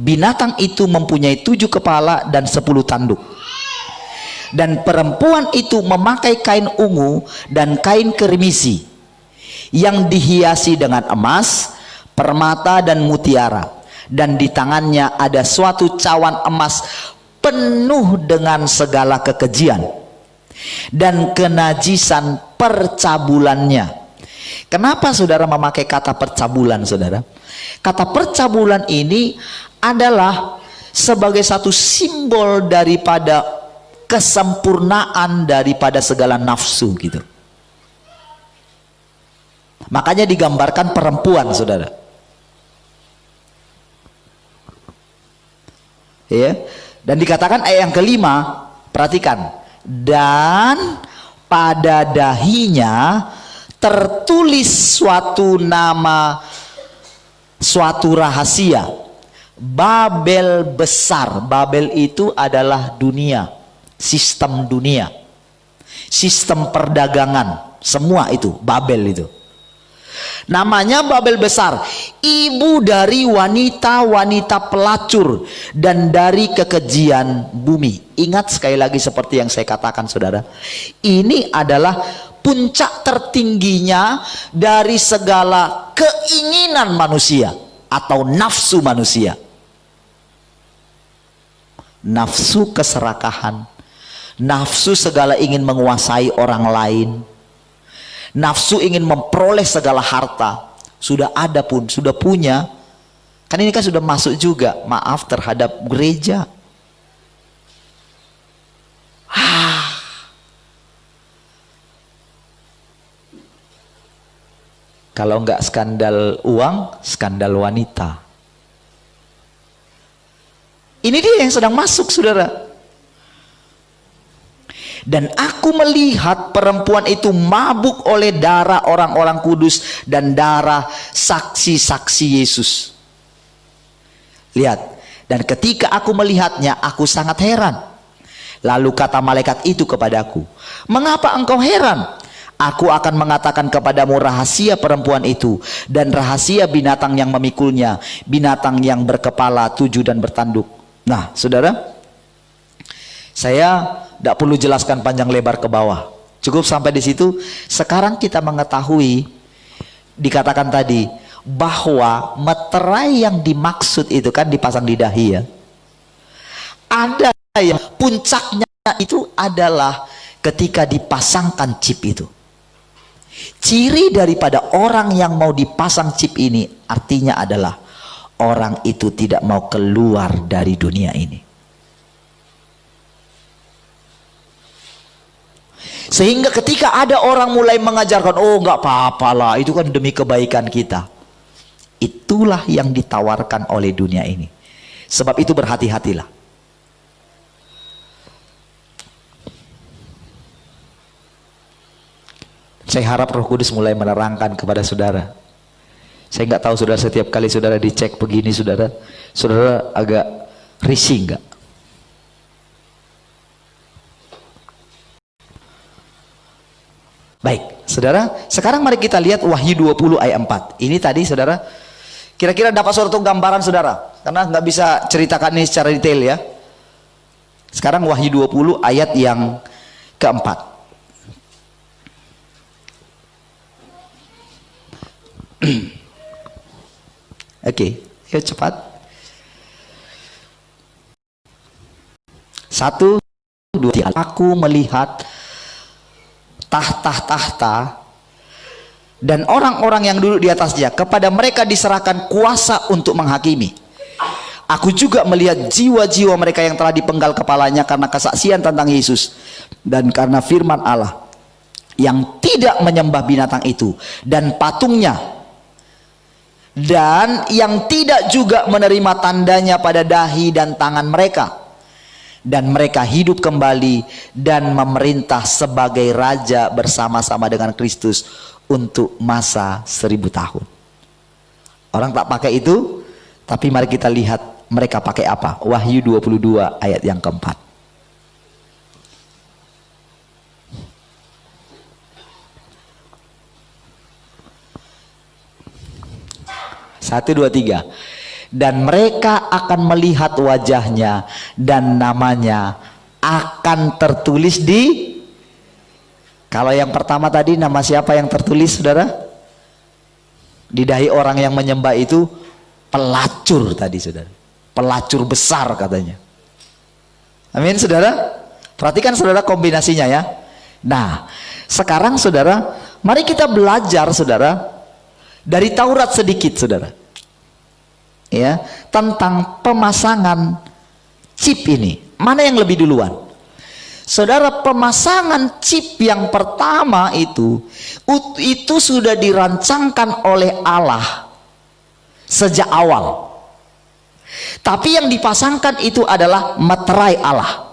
Binatang itu mempunyai 7 kepala dan 10 tanduk. Dan perempuan itu memakai kain ungu dan kain kerimisi yang dihiasi dengan emas, permata dan mutiara. Dan di tangannya ada suatu cawan emas penuh dengan segala kekejian dan kenajisan percabulannya. Kenapa saudara memakai kata percabulan, saudara? Kata percabulan ini adalah sebagai satu simbol daripada kesempurnaan daripada segala nafsu gitu. Makanya digambarkan perempuan, saudara. Ya, dan dikatakan ayat yang kelima, perhatikan, dan pada dahinya tertulis suatu nama, suatu rahasia, Babel besar. Babel itu adalah dunia, sistem dunia, sistem perdagangan, semua itu Babel itu. Namanya Babel besar, ibu dari wanita-wanita pelacur dan dari kekejian bumi. Ingat sekali lagi seperti yang saya katakan, saudara, ini adalah puncak tertingginya dari segala keinginan manusia atau nafsu manusia. Nafsu keserakahan, nafsu segala ingin menguasai orang lain, nafsu ingin memperoleh segala harta. Sudah ada pun, sudah punya. Kan ini kan sudah masuk juga, maaf, terhadap gereja. Kalau enggak skandal uang, skandal wanita. Ini dia yang sedang masuk, saudara. Dan aku melihat perempuan itu mabuk oleh darah orang-orang kudus dan darah saksi-saksi Yesus. Lihat, dan ketika aku melihatnya, aku sangat heran. Lalu kata malaikat itu kepadaku, mengapa engkau heran? Aku akan mengatakan kepadamu rahasia perempuan itu dan rahasia binatang yang memikulnya, binatang yang berkepala 7 dan bertanduk. Nah, saudara, saya tidak perlu jelaskan panjang lebar ke bawah, cukup sampai di situ. Sekarang kita mengetahui, dikatakan tadi bahwa meterai yang dimaksud itu kan dipasang di dahi, ya. Ada yang puncaknya itu adalah ketika dipasangkan chip itu. Ciri daripada orang yang mau dipasang chip ini artinya adalah orang itu tidak mau keluar dari dunia ini. Sehingga ketika ada orang mulai mengajarkan, oh nggak apa-apa lah, itu kan demi kebaikan kita. Itulah yang ditawarkan oleh dunia ini. Sebab itu berhati-hatilah. Saya harap Roh Kudus mulai menerangkan kepada saudara. Saya nggak tahu saudara, setiap kali saudara dicek begini, saudara agak risih nggak? Baik, saudara, sekarang mari kita lihat Wahyu 20 ayat 4. Ini tadi, saudara, kira-kira dapat suatu gambaran, saudara, karena nggak bisa ceritakan ini secara detail, ya. Sekarang Wahyu 20 ayat yang keempat. Oke, yuk cepat. 1, 2, 3. Aku melihat tahta-tahta dan orang-orang yang duduk di atasnya, kepada mereka diserahkan kuasa untuk menghakimi. Aku juga melihat jiwa-jiwa mereka yang telah dipenggal kepalanya karena kesaksian tentang Yesus dan karena firman Allah, yang tidak menyembah binatang itu dan patungnya, dan yang tidak juga menerima tandanya pada dahi dan tangan mereka. Dan mereka hidup kembali dan memerintah sebagai raja bersama-sama dengan Kristus untuk masa 1000 tahun. Orang tak pakai itu, Tapi mari kita lihat mereka pakai apa. Wahyu 22 ayat yang keempat. Satu, dua, tiga. Dan mereka akan melihat wajahnya dan namanya akan tertulis di. Kalau yang pertama tadi nama siapa yang tertulis, saudara? Di dahi orang yang menyembah itu pelacur tadi, saudara. Pelacur besar katanya. Amin, saudara. Perhatikan saudara kombinasinya ya. Nah, sekarang saudara, mari kita belajar saudara dari Taurat sedikit, saudara. Ya, tentang pemasangan chip ini. Mana yang lebih duluan? Saudara, pemasangan chip yang pertama itu sudah dirancangkan oleh Allah sejak awal. Tapi yang dipasangkan itu adalah materai Allah.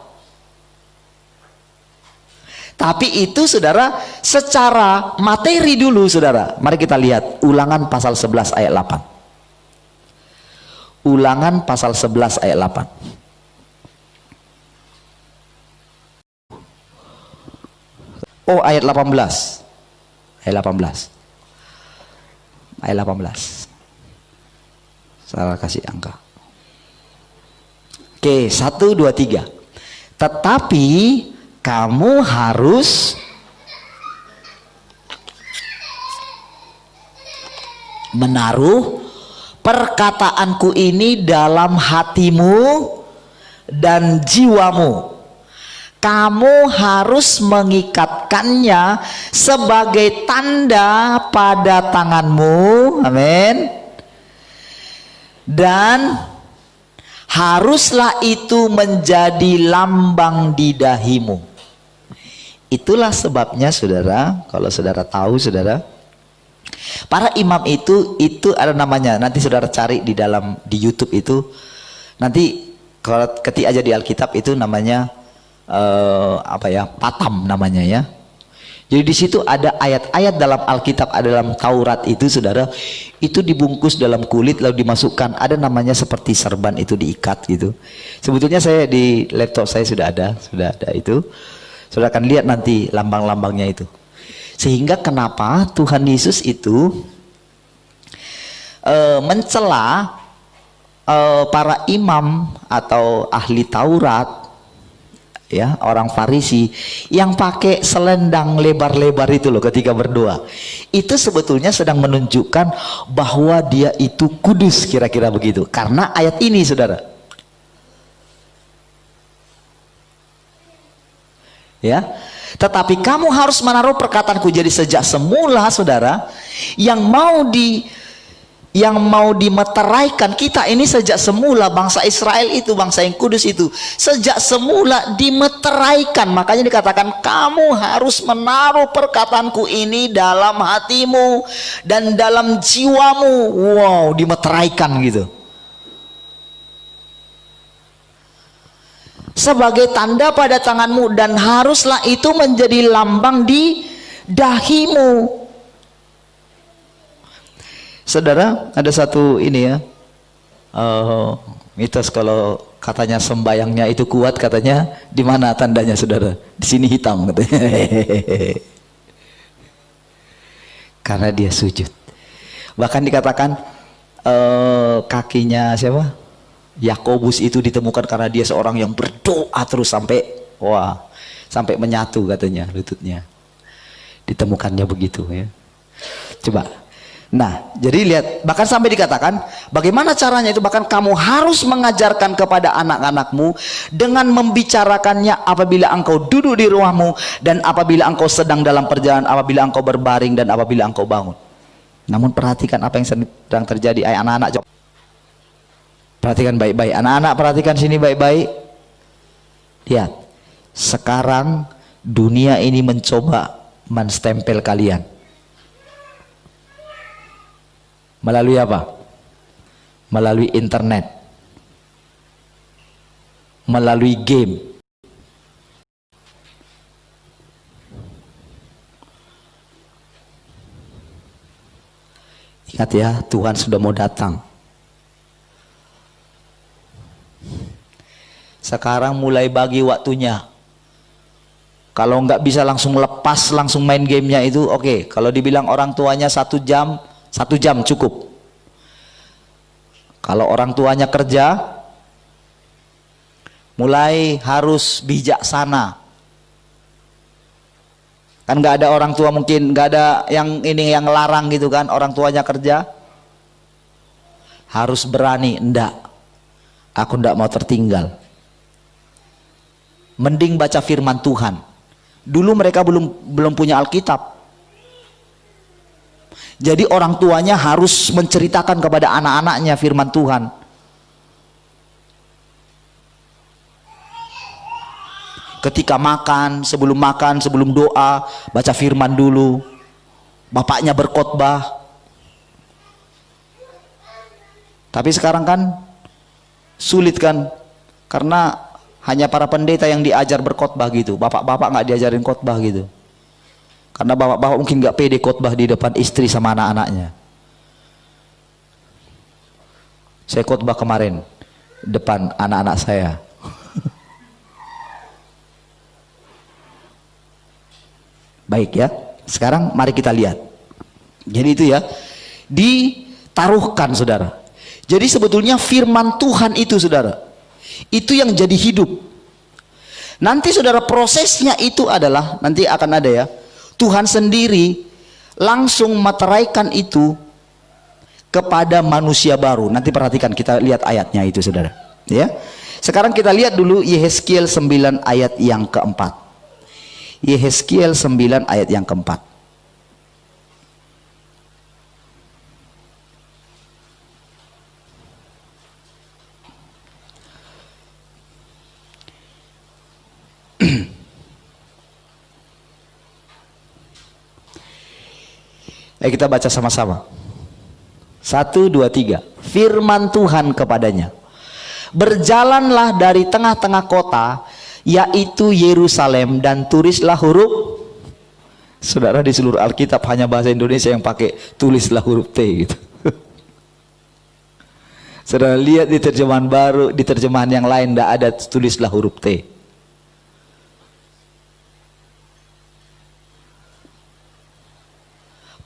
Tapi itu saudara secara materi dulu, saudara. Mari kita lihat Ulangan pasal 11 ayat 8. Ulangan pasal 11 ayat 8. Oh, ayat 18. Ayat 18. Ayat 18. Salah kasih angka. Oke, 1, 2, 3. Tetapi kamu harus menaruh perkataanku ini dalam hatimu dan jiwamu. Kamu harus mengikatkannya sebagai tanda pada tanganmu. Amin. Dan haruslah itu menjadi lambang di dahimu. Itulah sebabnya saudara, kalau saudara tahu saudara, para imam itu ada namanya. Nanti saudara cari di YouTube itu. Nanti kalau ketik aja di Alkitab itu namanya Patam namanya ya. Jadi di situ ada ayat-ayat dalam Alkitab, ada dalam Taurat itu saudara, itu dibungkus dalam kulit lalu dimasukkan, ada namanya seperti serban, itu diikat gitu. Sebetulnya saya di laptop saya sudah ada itu. Saudara akan lihat nanti lambang-lambangnya itu. Sehingga kenapa Tuhan Yesus itu mencela para imam atau ahli Taurat, ya, orang Farisi yang pakai selendang lebar-lebar itu loh ketika berdoa. Itu sebetulnya sedang menunjukkan bahwa dia itu kudus, kira-kira begitu. Karena ayat ini saudara. Ya. Tetapi kamu harus menaruh perkataanku. Jadi sejak semula saudara, yang mau dimeteraikan kita ini sejak semula, bangsa Israel itu, bangsa yang kudus itu sejak semula dimeteraikan. Makanya dikatakan kamu harus menaruh perkataanku ini dalam hatimu dan dalam jiwamu. Wow, dimeteraikan gitu. Sebagai tanda pada tanganmu, dan haruslah itu menjadi lambang di dahimu. Saudara, ada satu ini ya, mitos kalau katanya sembayangnya itu kuat, katanya di mana tandanya saudara? Di sini hitam katanya. Karena dia sujud. Bahkan dikatakan kakinya siapa? Yakobus itu ditemukan karena dia seorang yang berdoa terus sampai menyatu katanya lututnya. Ditemukannya begitu ya. Coba. Nah, jadi lihat, bahkan sampai dikatakan bagaimana caranya itu, bahkan kamu harus mengajarkan kepada anak-anakmu dengan membicarakannya apabila engkau duduk di rumahmu, dan apabila engkau sedang dalam perjalanan, apabila engkau berbaring, dan apabila engkau bangun. Namun perhatikan apa yang sedang terjadi. Anak-anak, perhatikan baik-baik. Anak-anak perhatikan sini baik-baik. Lihat, sekarang dunia ini mencoba menstempel kalian. Melalui apa? Melalui internet, melalui game. Ingat ya, Tuhan sudah mau datang. Sekarang mulai bagi waktunya. Kalau nggak bisa langsung lepas, langsung main gamenya itu, oke. Kalau dibilang orang tuanya 1 jam, 1 jam cukup. Kalau orang tuanya kerja, mulai harus bijaksana. Kan nggak ada orang tua, mungkin nggak ada yang ini yang larang gitu kan, orang tuanya kerja. Harus berani, enggak. Aku enggak mau tertinggal. Mending baca firman Tuhan. Dulu mereka belum punya Alkitab. Jadi orang tuanya harus menceritakan kepada anak-anaknya firman Tuhan. Ketika makan, sebelum doa, baca firman dulu. Bapaknya berkhotbah. Tapi sekarang kan sulit kan, karena hanya para pendeta yang diajar berkhotbah gitu. Bapak-bapak nggak diajarin khotbah gitu. Karena bapak-bapak mungkin nggak pede khotbah di depan istri sama anak-anaknya. Saya khotbah kemarin depan anak-anak saya. Baik ya. Sekarang mari kita lihat. Jadi itu ya, ditaruhkan saudara. Jadi sebetulnya firman Tuhan itu saudara, itu yang jadi hidup. Nanti saudara, prosesnya itu adalah, nanti akan ada ya, Tuhan sendiri langsung meteraikan itu kepada manusia baru. Nanti perhatikan, kita lihat ayatnya itu saudara ya. Sekarang kita lihat dulu Yehezkiel 9 ayat yang keempat. Yehezkiel 9 ayat yang keempat. Kita baca sama-sama. 1, 2, 3. Firman Tuhan kepadanya, berjalanlah dari tengah-tengah kota, yaitu Yerusalem, dan tulislah huruf. Saudara, di seluruh Alkitab hanya bahasa Indonesia yang pakai tulislah huruf T gitu. Saudara lihat di terjemahan baru, di terjemahan yang lain tidak ada tulislah huruf T.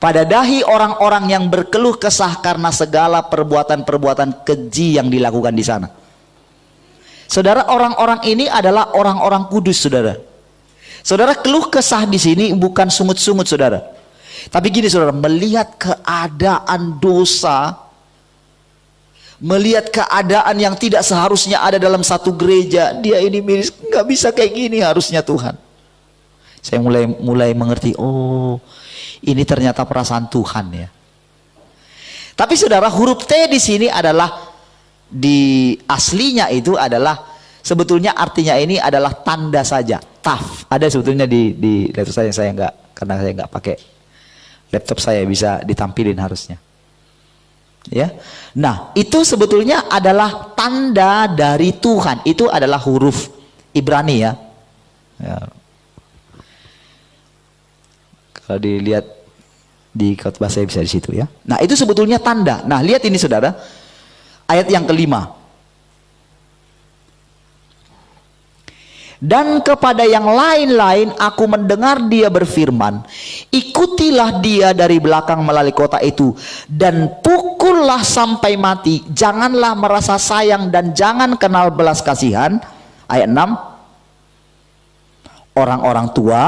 Pada dahi orang-orang yang berkeluh kesah karena segala perbuatan-perbuatan keji yang dilakukan di sana. Saudara, orang-orang ini adalah orang-orang kudus, saudara. Saudara, keluh kesah di sini bukan sungut-sungut, saudara. Tapi gini, saudara, melihat keadaan dosa, melihat keadaan yang tidak seharusnya ada dalam satu gereja, dia ini nggak bisa kayak gini harusnya Tuhan. Saya mulai mengerti, oh, ini ternyata perasaan Tuhan ya. Tapi saudara, huruf T di sini adalah, di aslinya itu adalah, sebetulnya artinya ini adalah tanda saja. Taf ada sebetulnya di laptop saya nggak, karena saya nggak pakai laptop, saya bisa ditampilin harusnya. Ya, nah itu sebetulnya adalah tanda dari Tuhan. Itu adalah huruf Ibrani ya. Kalau dilihat di khotbah saya bisa di situ ya. Nah itu sebetulnya tanda. Nah lihat ini saudara, ayat yang kelima. Dan kepada yang lain-lain aku mendengar dia berfirman, ikutilah dia dari belakang melalui kota itu, dan pukullah sampai mati. Janganlah merasa sayang dan jangan kenal belas kasihan. Ayat 6. Orang-orang tua,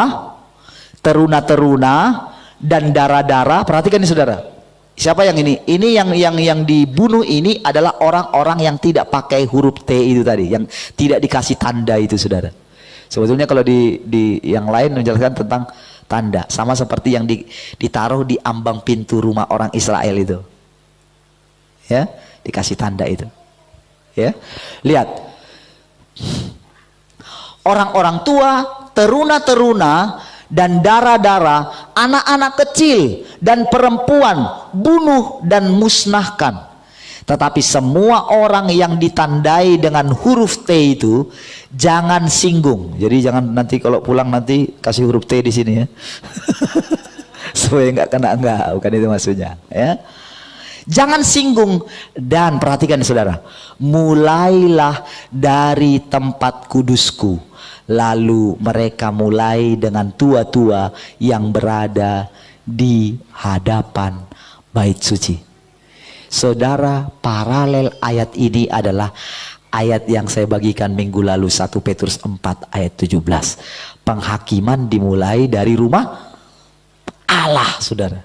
teruna-teruna, dan darah-darah. Perhatikan ini saudara. Siapa yang ini? Ini yang dibunuh ini adalah orang-orang yang tidak pakai huruf T itu tadi, yang tidak dikasih tanda itu saudara. Sebetulnya kalau di yang lain menjelaskan tentang tanda, sama seperti yang ditaruh di ambang pintu rumah orang Israel itu. Ya, dikasih tanda itu. Ya. Lihat. Orang-orang tua, teruna-teruna, dan darah-darah, anak-anak kecil dan perempuan bunuh dan musnahkan. Tetapi semua orang yang ditandai dengan huruf T itu jangan singgung. Jadi jangan nanti kalau pulang nanti kasih huruf T di sini ya. Supaya nggak kena, enggak, bukan itu maksudnya ya. Jangan singgung. Dan perhatikan saudara, mulailah dari tempat kudusku. Lalu mereka mulai dengan tua-tua yang berada di hadapan bait suci. Saudara, paralel ayat ini adalah ayat yang saya bagikan minggu lalu, 1 Petrus 4 ayat 17. Penghakiman dimulai dari rumah Allah, saudara.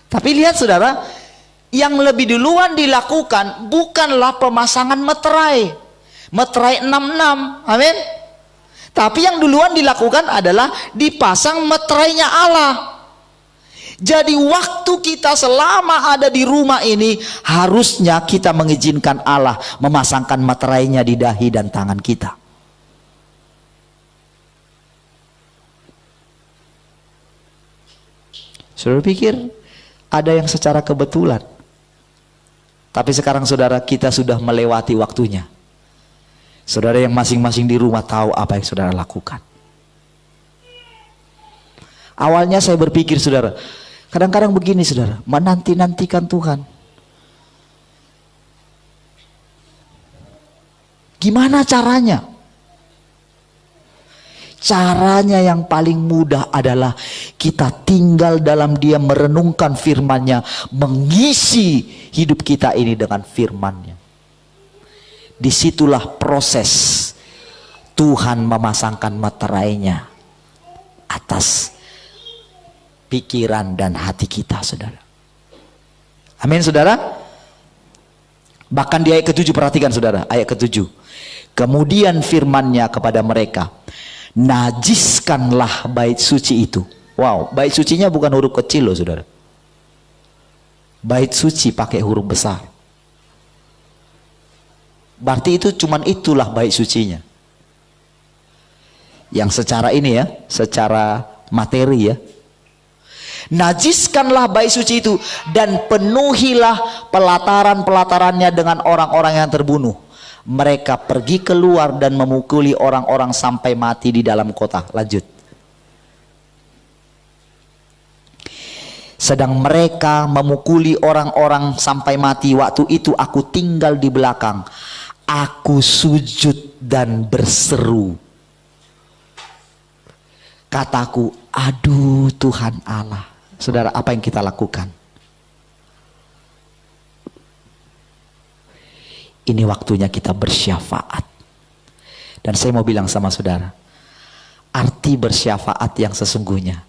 Tapi lihat saudara, yang lebih duluan dilakukan bukanlah pemasangan meterai 66, amin. Tapi yang duluan dilakukan adalah dipasang meterainya Allah. Jadi waktu kita selama ada di rumah ini, harusnya kita mengizinkan Allah memasangkan meterainya di dahi dan tangan kita. Saudara pikir ada yang secara kebetulan, tapi sekarang saudara, kita sudah melewati waktunya. Saudara yang masing-masing di rumah tahu apa yang saudara lakukan. Awalnya saya berpikir saudara, kadang-kadang begini saudara, menanti-nantikan Tuhan. Gimana caranya? Caranya yang paling mudah adalah kita tinggal dalam Dia, merenungkan firman-Nya, mengisi hidup kita ini dengan firman-Nya. Disitulah proses Tuhan memasangkan meterainya atas pikiran dan hati kita, saudara. Amin, saudara. Bahkan di ayat ke-7, perhatikan saudara, ayat ke-7. Kemudian firman-Nya kepada mereka, najiskanlah bait suci itu. Wow, bait sucinya bukan huruf kecil loh saudara. Bait suci pakai huruf besar. Berarti itu cuman itulah bait sucinya. Yang secara ini ya, secara materi ya. Najiskanlah bait suci itu dan penuhilah pelataran-pelatarannya dengan orang-orang yang terbunuh. Mereka pergi keluar dan memukuli orang-orang sampai mati di dalam kota. Lanjut. Sedang mereka memukuli orang-orang sampai mati, waktu itu aku tinggal di belakang. Aku sujud dan berseru. Kataku, aduh Tuhan Allah. Saudara, apa yang kita lakukan? Ini waktunya kita bersyafaat. Dan saya mau bilang sama saudara, arti bersyafaat yang sesungguhnya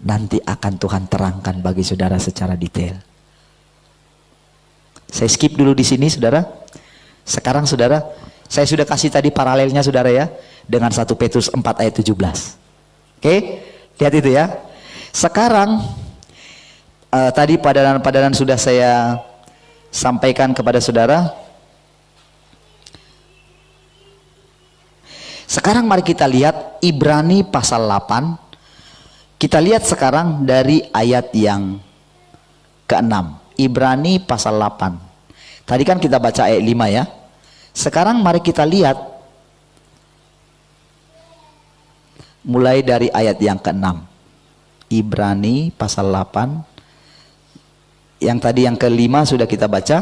nanti akan Tuhan terangkan bagi saudara secara detail. Saya skip dulu di sini saudara. Sekarang saudara, saya sudah kasih tadi paralelnya saudara ya, dengan 1 Petrus 4 ayat 17. Oke, lihat itu ya. Sekarang tadi padanan sudah saya sampaikan kepada saudara. Sekarang mari kita lihat Ibrani pasal 8. Kita lihat sekarang dari ayat yang ke-6. Ibrani pasal 8. Tadi kan kita baca ayat 5 ya. Sekarang mari kita lihat mulai dari ayat yang ke-6. Ibrani pasal 8. Yang tadi yang ke-5 sudah kita baca.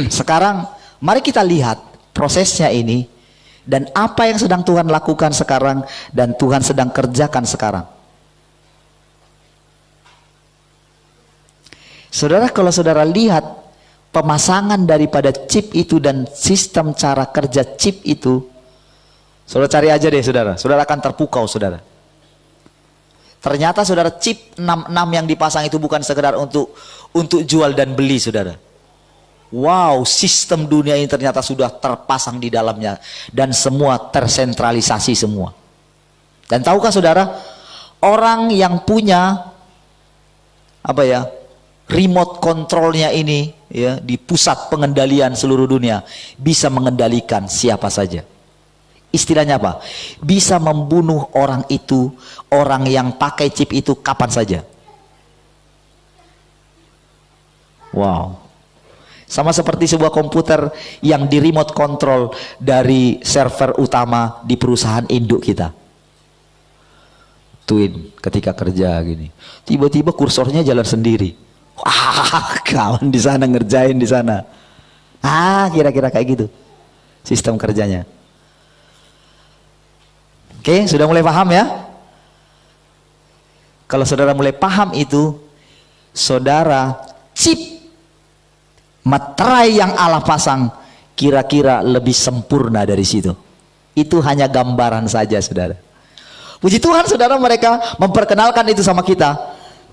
Sekarang mari kita lihat prosesnya ini. Dan apa yang sedang Tuhan lakukan sekarang dan Tuhan sedang kerjakan sekarang. Saudara, kalau saudara lihat pemasangan daripada chip itu dan sistem cara kerja chip itu, saudara cari aja deh saudara. Saudara akan terpukau saudara. Ternyata saudara, chip 66 yang dipasang itu bukan sekedar untuk jual dan beli saudara. Wow, sistem dunia ini ternyata sudah terpasang di dalamnya dan semua tersentralisasi semua. Dan tahukah saudara, orang yang punya apa ya, remote controlnya ini ya, di pusat pengendalian seluruh dunia, bisa mengendalikan siapa saja. Istilahnya apa? Bisa membunuh orang itu, orang yang pakai chip itu kapan saja. Wow. Sama seperti sebuah komputer yang di remote control dari server utama di perusahaan induk kita. Twin ketika kerja gini, tiba-tiba kursornya jalan sendiri. Wah, kawan di sana ngerjain di sana. Kira-kira kayak gitu sistem kerjanya. Oke, sudah mulai paham ya? Kalau saudara mulai paham itu, saudara chip materai yang Allah pasang kira-kira lebih sempurna dari situ. Itu hanya gambaran saja, saudara. Puji Tuhan, saudara, mereka memperkenalkan itu sama kita.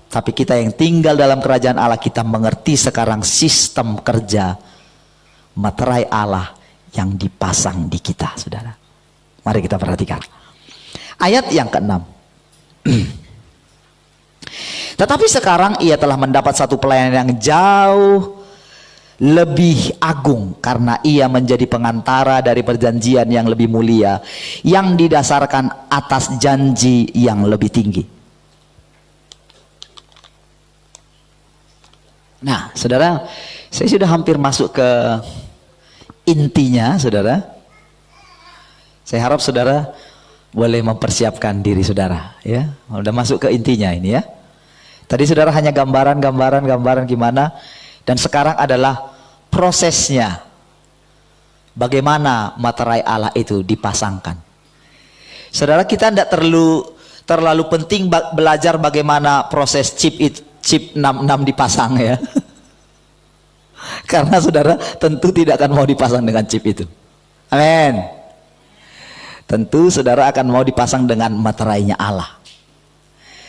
Tapi kita yang tinggal dalam kerajaan Allah, kita mengerti sekarang sistem kerja materai Allah yang dipasang di kita, saudara. Mari kita perhatikan ayat yang ke-6. Tetapi sekarang ia telah mendapat satu pelayanan yang jauh lebih agung, karena ia menjadi pengantara dari perjanjian yang lebih mulia, yang didasarkan atas janji yang lebih tinggi. Nah, saudara, saya sudah hampir masuk ke intinya, saudara. Saya harap saudara boleh mempersiapkan diri saudara, ya. Sudah masuk ke intinya ini, ya. Tadi saudara hanya gambaran gimana. Dan sekarang adalah prosesnya, bagaimana materai Allah itu dipasangkan. Saudara, kita tidak terlalu penting belajar bagaimana proses chip 66 dipasang, ya. Karena saudara tentu tidak akan mau dipasang dengan chip itu. Amin. Tentu saudara akan mau dipasang dengan materainya Allah.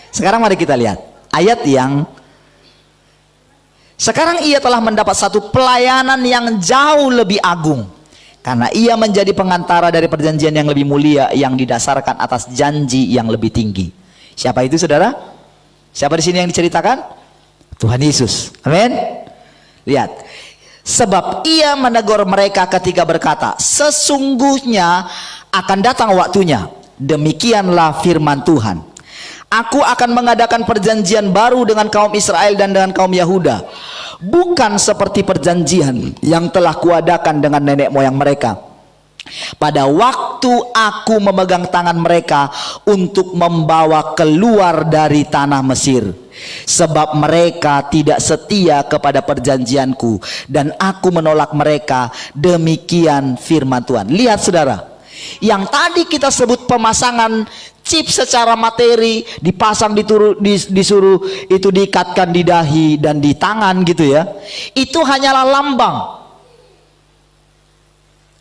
Sekarang mari kita lihat ayat yang sekarang ia telah mendapat satu pelayanan yang jauh lebih agung, karena ia menjadi pengantara dari perjanjian yang lebih mulia, yang didasarkan atas janji yang lebih tinggi. Siapa itu, saudara? Siapa di sini yang diceritakan? Tuhan Yesus. Amin. Lihat, sebab ia menegur mereka ketika berkata, sesungguhnya akan datang waktunya, demikianlah firman Tuhan, aku akan mengadakan perjanjian baru dengan kaum Israel dan dengan kaum Yahuda, bukan seperti perjanjian yang telah kuadakan dengan nenek moyang mereka pada waktu aku memegang tangan mereka untuk membawa keluar dari tanah Mesir, sebab mereka tidak setia kepada perjanjianku dan aku menolak mereka, demikian firman Tuhan. Lihat, saudara, yang tadi kita sebut pemasangan chip secara materi, dipasang, disuruh itu diikatkan di dahi dan di tangan gitu, ya. Itu hanyalah lambang.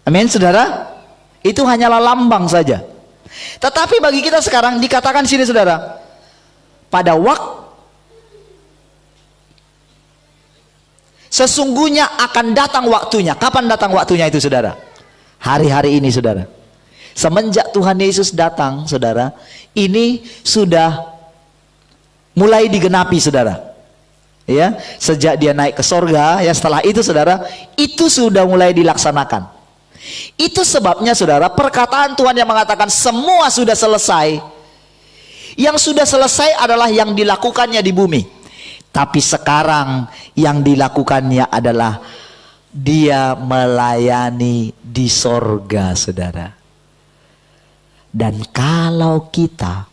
Amin, saudara. Itu hanyalah lambang saja. Tetapi bagi kita sekarang dikatakan sini, saudara, pada waktu sesungguhnya akan datang waktunya. Kapan datang waktunya itu, saudara? Hari-hari ini, saudara. Semenjak Tuhan Yesus datang, saudara, ini sudah mulai digenapi, saudara. Ya, sejak dia naik ke sorga, ya, setelah itu, saudara, itu sudah mulai dilaksanakan. Itu sebabnya, saudara, perkataan Tuhan yang mengatakan semua sudah selesai. Yang sudah selesai adalah yang dilakukannya di bumi. Tapi sekarang yang dilakukannya adalah dia melayani di sorga, saudara. Dan kalau kita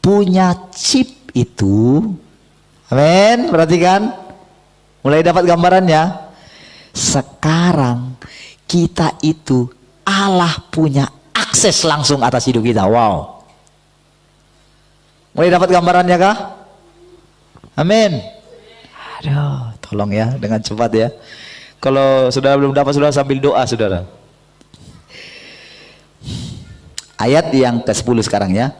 punya chip itu, amin, perhatikan, mulai dapat gambarannya. Sekarang kita itu, Allah punya akses langsung atas hidup kita. Wow. Mulai dapat gambarannya kah? Amin. Aduh, tolong ya dengan cepat, ya. Kalau saudara belum dapat, saudara sambil doa, saudara. Ayat yang ke-10 sekarang, ya.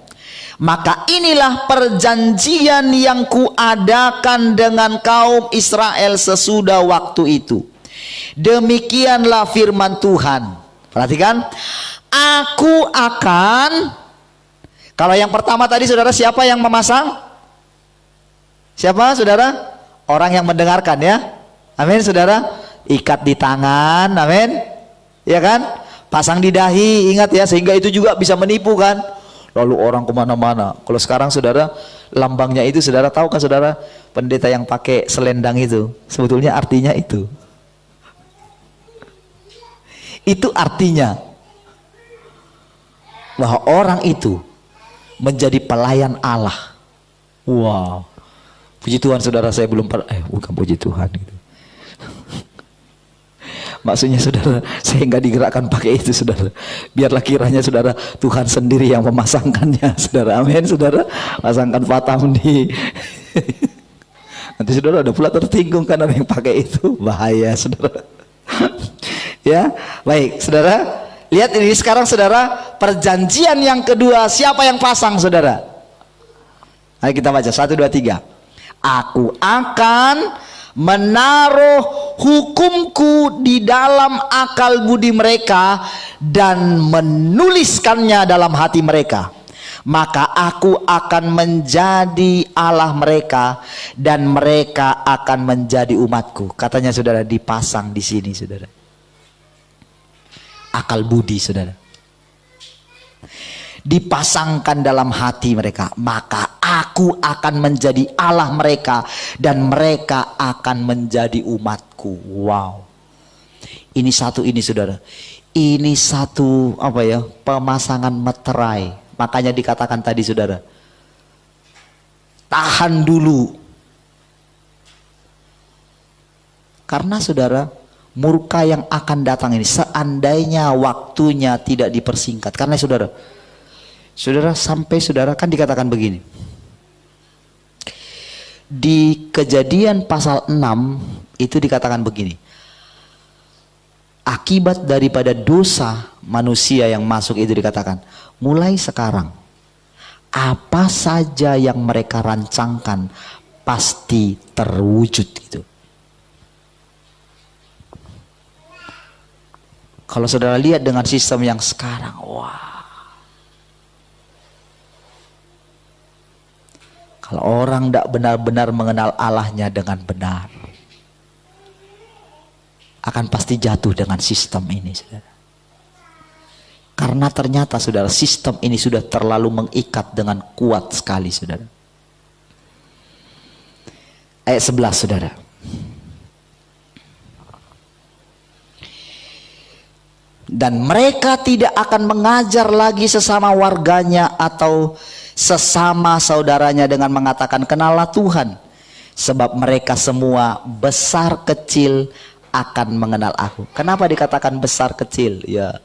Maka inilah perjanjian yang kuadakan dengan kaum Israel sesudah waktu itu. Demikianlah firman Tuhan. Perhatikan, aku akan, kalau yang pertama tadi, saudara, siapa yang memasang? Siapa, saudara? Orang yang mendengarkan, ya. Amin, saudara. Ikat di tangan, amin, ya kan? Pasang di dahi, ingat, ya, sehingga itu juga bisa menipu, kan? Lalu orang kemana-mana. Kalau sekarang, saudara, lambangnya itu, saudara tahu kan, saudara, pendeta yang pakai selendang itu, sebetulnya artinya itu. Itu artinya bahwa orang itu menjadi pelayan Allah. Wow. Puji Tuhan saudara, saya belum pernah, bukan puji Tuhan gitu. Maksudnya saudara, saya nggak digerakkan pakai itu saudara. Biarlah kiranya saudara, Tuhan sendiri yang memasangkannya saudara. Amin saudara. Pasangkan Fatam di nanti saudara ada pula tertinggung kan ada yang pakai itu. Bahaya saudara. Ya, baik saudara. Lihat ini sekarang saudara, perjanjian yang kedua siapa yang pasang saudara? Ayo kita baca 1, 2, 3. Aku akan menaruh hukumku di dalam akal budi mereka dan menuliskannya dalam hati mereka. Maka aku akan menjadi Allah mereka dan mereka akan menjadi umatku. Katanya saudara, dipasang di sini saudara. Akal budi saudara. Dipasangkan dalam hati mereka, maka aku akan menjadi Allah mereka dan mereka akan menjadi umatku. Wow, ini satu ini saudara, ini satu apa ya, pemasangan meterai. Makanya dikatakan tadi saudara, tahan dulu, karena saudara, murka yang akan datang ini seandainya waktunya tidak dipersingkat, karena saudara sampai saudara kan dikatakan begini di Kejadian pasal 6 itu dikatakan begini, akibat daripada dosa manusia yang masuk itu dikatakan mulai sekarang apa saja yang mereka rancangkan pasti terwujud gitu. Kalau saudara lihat dengan sistem yang sekarang, wah. Kalau orang tidak benar-benar mengenal Allahnya dengan benar, akan pasti jatuh dengan sistem ini saudara. Karena ternyata saudara, sistem ini sudah terlalu mengikat dengan kuat sekali saudara. Ayat 11 saudara. Dan mereka tidak akan mengajar lagi sesama warganya atau sesama saudaranya dengan mengatakan kenallah Tuhan, sebab mereka semua besar kecil akan mengenal aku. Kenapa dikatakan besar kecil? Ya,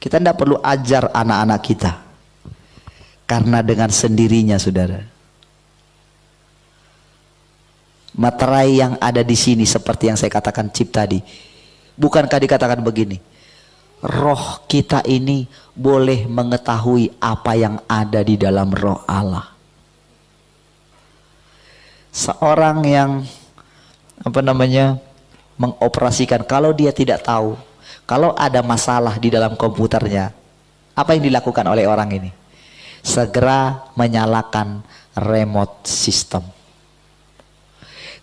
kita tidak perlu ajar anak-anak kita, karena dengan sendirinya saudara, materai yang ada di sini seperti yang saya katakan Cip tadi, bukankah dikatakan begini, roh kita ini boleh mengetahui apa yang ada di dalam roh Allah. Seorang yang mengoperasikan, kalau dia tidak tahu, kalau ada masalah di dalam komputernya, apa yang dilakukan oleh orang ini? Segera menyalakan remote system.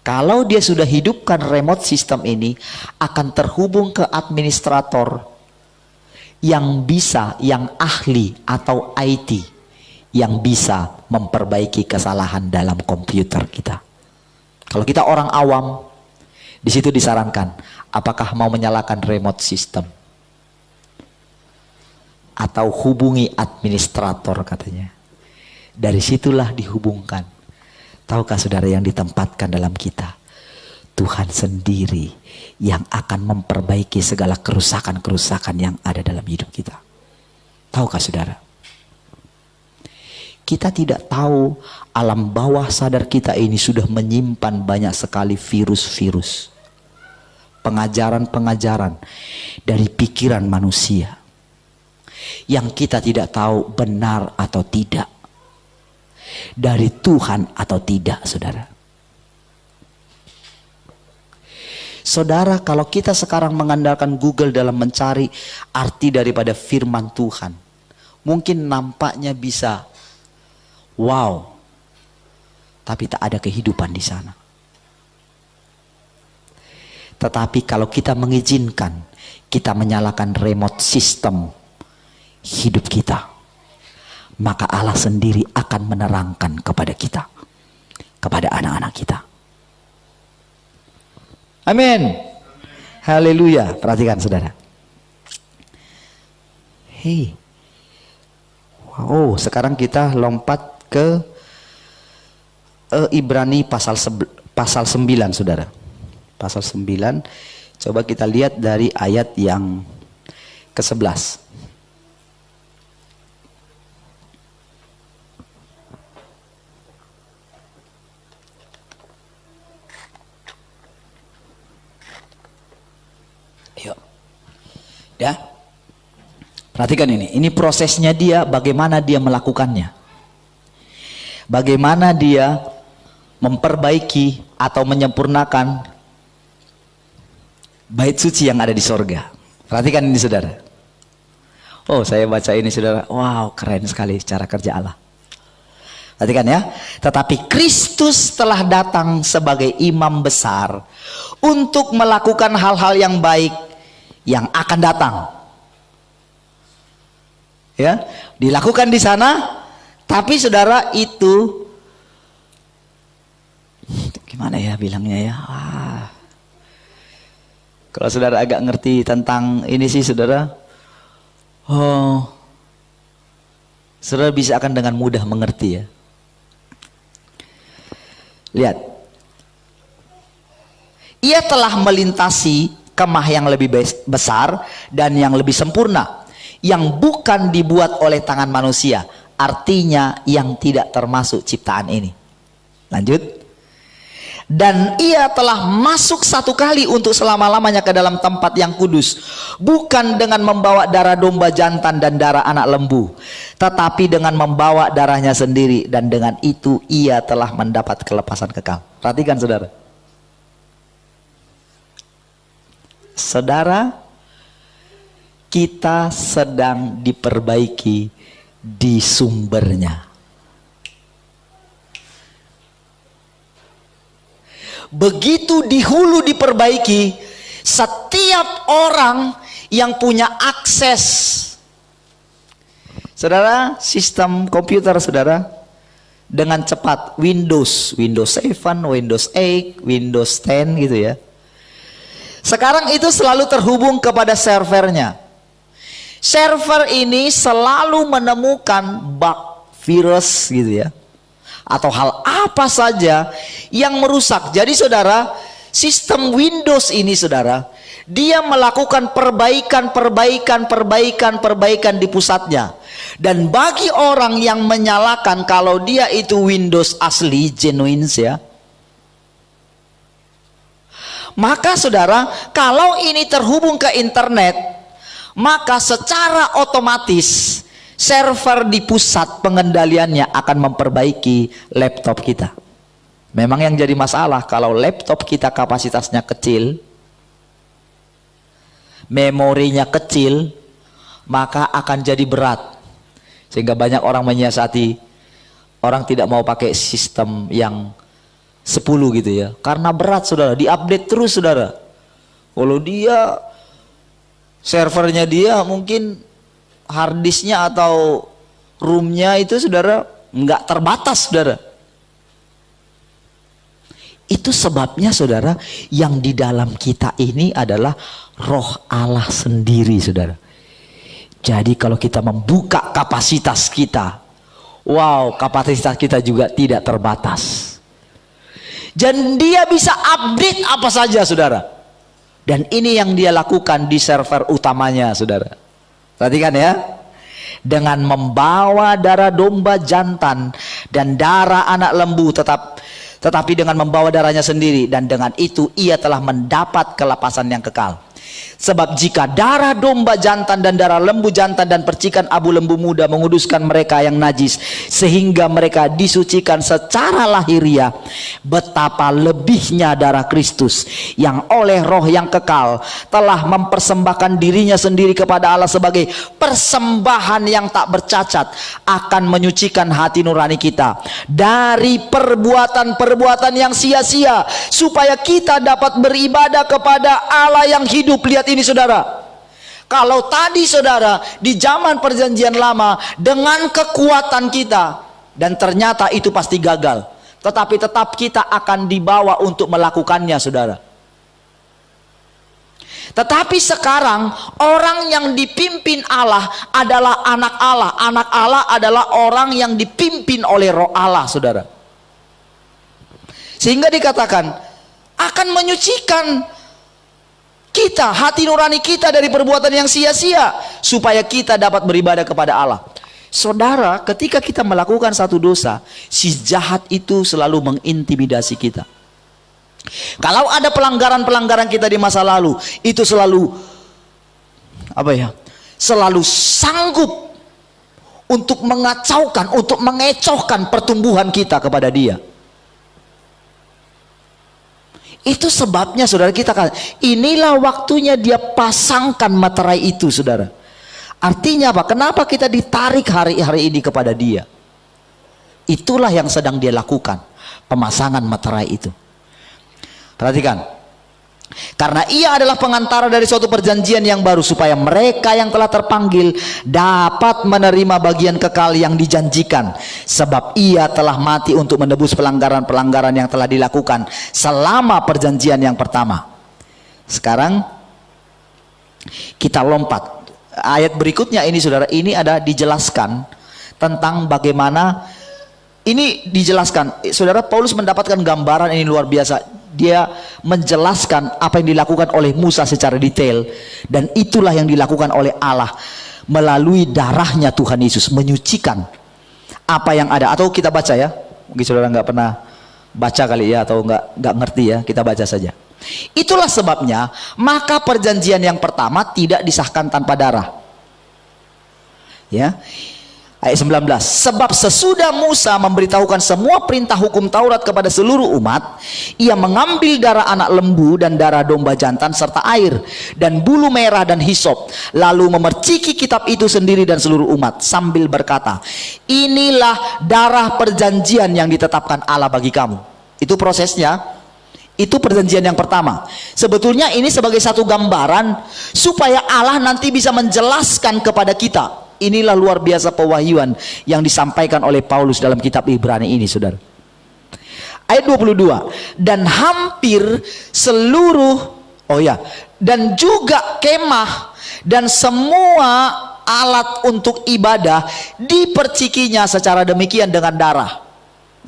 Kalau dia sudah hidupkan remote system ini, akan terhubung ke administrator yang bisa, yang ahli atau IT, yang bisa memperbaiki kesalahan dalam komputer kita. Kalau kita orang awam, di situ disarankan, apakah mau menyalakan remote system atau hubungi administrator katanya. Dari situlah dihubungkan. Tahukah saudara, yang ditempatkan dalam kita Tuhan sendiri yang akan memperbaiki segala kerusakan-kerusakan yang ada dalam hidup kita. Tahukah saudara? Kita tidak tahu alam bawah sadar kita ini sudah menyimpan banyak sekali virus-virus, pengajaran-pengajaran dari pikiran manusia yang kita tidak tahu benar atau tidak, dari Tuhan atau tidak saudara. Saudara, kalau kita sekarang mengandalkan Google dalam mencari arti daripada firman Tuhan, mungkin nampaknya bisa wow, tapi tak ada kehidupan di sana. Tetapi kalau kita mengizinkan, kita menyalakan remote system hidup kita, maka Allah sendiri akan menerangkan kepada kita, kepada anak-anak kita. Amin. Haleluya. Perhatikan saudara. Hei. Wow, sekarang kita lompat ke Ibrani pasal 9, saudara. Pasal 9. Coba kita lihat dari ayat yang ke-11. Yuk. Ya. Perhatikan ini prosesnya dia, bagaimana dia melakukannya. Bagaimana dia memperbaiki atau menyempurnakan bait suci yang ada di sorga. Perhatikan ini, saudara. Oh, saya baca ini, saudara. Wow, keren sekali cara kerja Allah. Perhatikan ya. Tetapi Kristus telah datang sebagai imam besar untuk melakukan hal-hal yang baik yang akan datang. Ya, dilakukan di sana, tapi saudara itu gimana ya bilangnya ya? Kalau saudara agak ngerti tentang ini sih, saudara, saudara bisa akan dengan mudah mengerti ya. Lihat, ia telah melintasi kemah yang lebih besar dan yang lebih sempurna, yang bukan dibuat oleh tangan manusia, artinya yang tidak termasuk ciptaan ini. Lanjut. Dan ia telah masuk satu kali untuk selama-lamanya ke dalam tempat yang kudus, bukan dengan membawa darah domba jantan dan darah anak lembu, tetapi dengan membawa darahnya sendiri, dan dengan itu ia telah mendapat kelepasan kekal. Perhatikan, saudara. Saudara, kita sedang diperbaiki di sumbernya. Begitu di hulu diperbaiki, setiap orang yang punya akses, saudara, sistem komputer saudara dengan cepat, Windows 7, Windows 8, Windows 10 gitu ya. Sekarang itu selalu terhubung kepada servernya. Server ini selalu menemukan bug, virus gitu ya, atau hal apa saja yang merusak. Jadi saudara, sistem Windows ini saudara, dia melakukan perbaikan di pusatnya. Dan bagi orang yang menyalakan kalau dia itu Windows asli, genuine ya, maka saudara, kalau ini terhubung ke internet, maka secara otomatis server di pusat pengendaliannya akan memperbaiki laptop kita. Memang yang jadi masalah kalau laptop kita kapasitasnya kecil, memorinya kecil, maka akan jadi berat. Sehingga banyak orang menyiasati, orang tidak mau pakai sistem yang 10 gitu ya, karena berat saudara, diupdate terus saudara. Kalau dia servernya dia mungkin harddisknya atau roomnya itu saudara nggak terbatas saudara. Itu sebabnya saudara, yang di dalam kita ini adalah roh Allah sendiri saudara. Jadi kalau kita membuka kapasitas kita, wow, kapasitas kita juga tidak terbatas. Dan dia bisa update apa saja saudara. Dan ini yang dia lakukan di server utamanya saudara. Perhatikan ya. Dengan membawa darah domba jantan dan darah anak lembu, tetapi dengan membawa darahnya sendiri, dan dengan itu ia telah mendapat kelepasan yang kekal. Sebab jika darah domba jantan dan darah lembu jantan dan percikan abu lembu muda menguduskan mereka yang najis sehingga mereka disucikan secara lahiriah, betapa lebihnya darah Kristus yang oleh roh yang kekal telah mempersembahkan dirinya sendiri kepada Allah sebagai persembahan yang tak bercacat, akan menyucikan hati nurani kita dari perbuatan-perbuatan yang sia-sia, supaya kita dapat beribadah kepada Allah yang hidup. Lihat ini saudara, kalau tadi saudara di zaman perjanjian lama dengan kekuatan kita, dan ternyata itu pasti gagal, tetapi tetap kita akan dibawa untuk melakukannya saudara. Tetapi sekarang orang yang dipimpin Allah adalah anak Allah. Anak Allah adalah orang yang dipimpin oleh Roh Allah, saudara. Sehingga dikatakan akan menyucikan kita, hati nurani kita dari perbuatan yang sia-sia, supaya kita dapat beribadah kepada Allah. Saudara, ketika kita melakukan satu dosa, si jahat itu selalu mengintimidasi kita. Kalau ada pelanggaran-pelanggaran kita di masa lalu, itu selalu selalu sanggup untuk mengacaukan, untuk mengecohkan pertumbuhan kita kepada dia. Itu sebabnya saudara, kita katakan inilah waktunya dia pasangkan materai itu, saudara. Artinya apa? Kenapa kita ditarik hari-hari ini kepada dia? Itulah yang sedang dia lakukan, pemasangan materai itu. Perhatikan, karena ia adalah pengantara dari suatu perjanjian yang baru, supaya mereka yang telah terpanggil dapat menerima bagian kekal yang dijanjikan. Sebab ia telah mati untuk menebus pelanggaran-pelanggaran yang telah dilakukan selama perjanjian yang pertama. Sekarang kita lompat ayat berikutnya ini, saudara. Ini ada dijelaskan tentang bagaimana ini dijelaskan. Saudara, Paulus mendapatkan gambaran ini luar biasa. Dia menjelaskan apa yang dilakukan oleh Musa secara detail, dan itulah yang dilakukan oleh Allah melalui darahnya Tuhan Yesus, menyucikan apa yang ada. Atau kita baca ya, mungkin saudara nggak pernah baca kali ya, atau nggak ngerti ya, kita baca saja. Itulah sebabnya maka perjanjian yang pertama tidak disahkan tanpa darah. Ya. Ayat 19, sebab sesudah Musa memberitahukan semua perintah hukum Taurat kepada seluruh umat, ia mengambil darah anak lembu dan darah domba jantan serta air dan bulu merah dan hisop, lalu memerciki kitab itu sendiri dan seluruh umat sambil berkata, inilah darah perjanjian yang ditetapkan Allah bagi kamu. Itu prosesnya. Itu perjanjian yang pertama. Sebetulnya ini sebagai satu gambaran supaya Allah nanti bisa menjelaskan kepada kita. Inilah luar biasa pewahyuan yang disampaikan oleh Paulus dalam kitab Ibrani ini, saudara. Ayat 22, dan hampir seluruh, dan juga kemah dan semua alat untuk ibadah dipercikinya secara demikian dengan darah.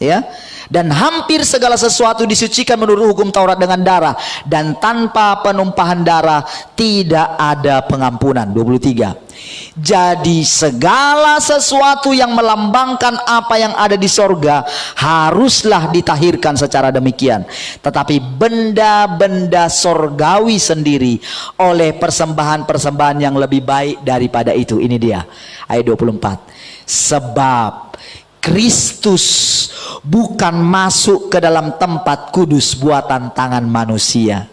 Ya, dan hampir segala sesuatu disucikan menurut hukum Taurat dengan darah, dan tanpa penumpahan darah tidak ada pengampunan. 23, jadi segala sesuatu yang melambangkan apa yang ada di sorga haruslah ditahirkan secara demikian, tetapi benda-benda sorgawi sendiri oleh persembahan-persembahan yang lebih baik daripada itu. Ini dia ayat 24, sebab Kristus bukan masuk ke dalam tempat kudus buatan tangan manusia,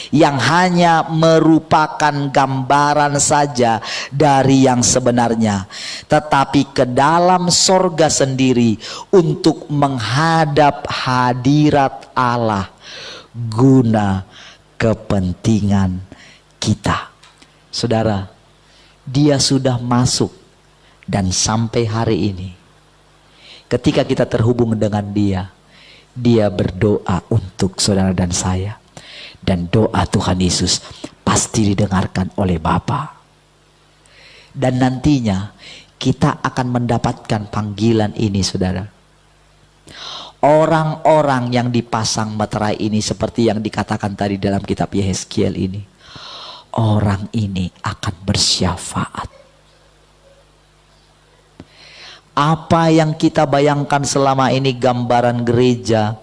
yang hanya merupakan gambaran saja dari yang sebenarnya, tetapi ke dalam sorga sendiri untuk menghadap hadirat Allah guna kepentingan kita. Saudara, dia sudah masuk, dan sampai hari ini ketika kita terhubung dengan dia, dia berdoa untuk saudara dan saya. Dan doa Tuhan Yesus pasti didengarkan oleh Bapa. Dan nantinya kita akan mendapatkan panggilan ini, saudara. Orang-orang yang dipasang meterai ini, seperti yang dikatakan tadi dalam kitab Yehezkiel ini, orang ini akan bersyafaat. Apa yang kita bayangkan selama ini gambaran gereja,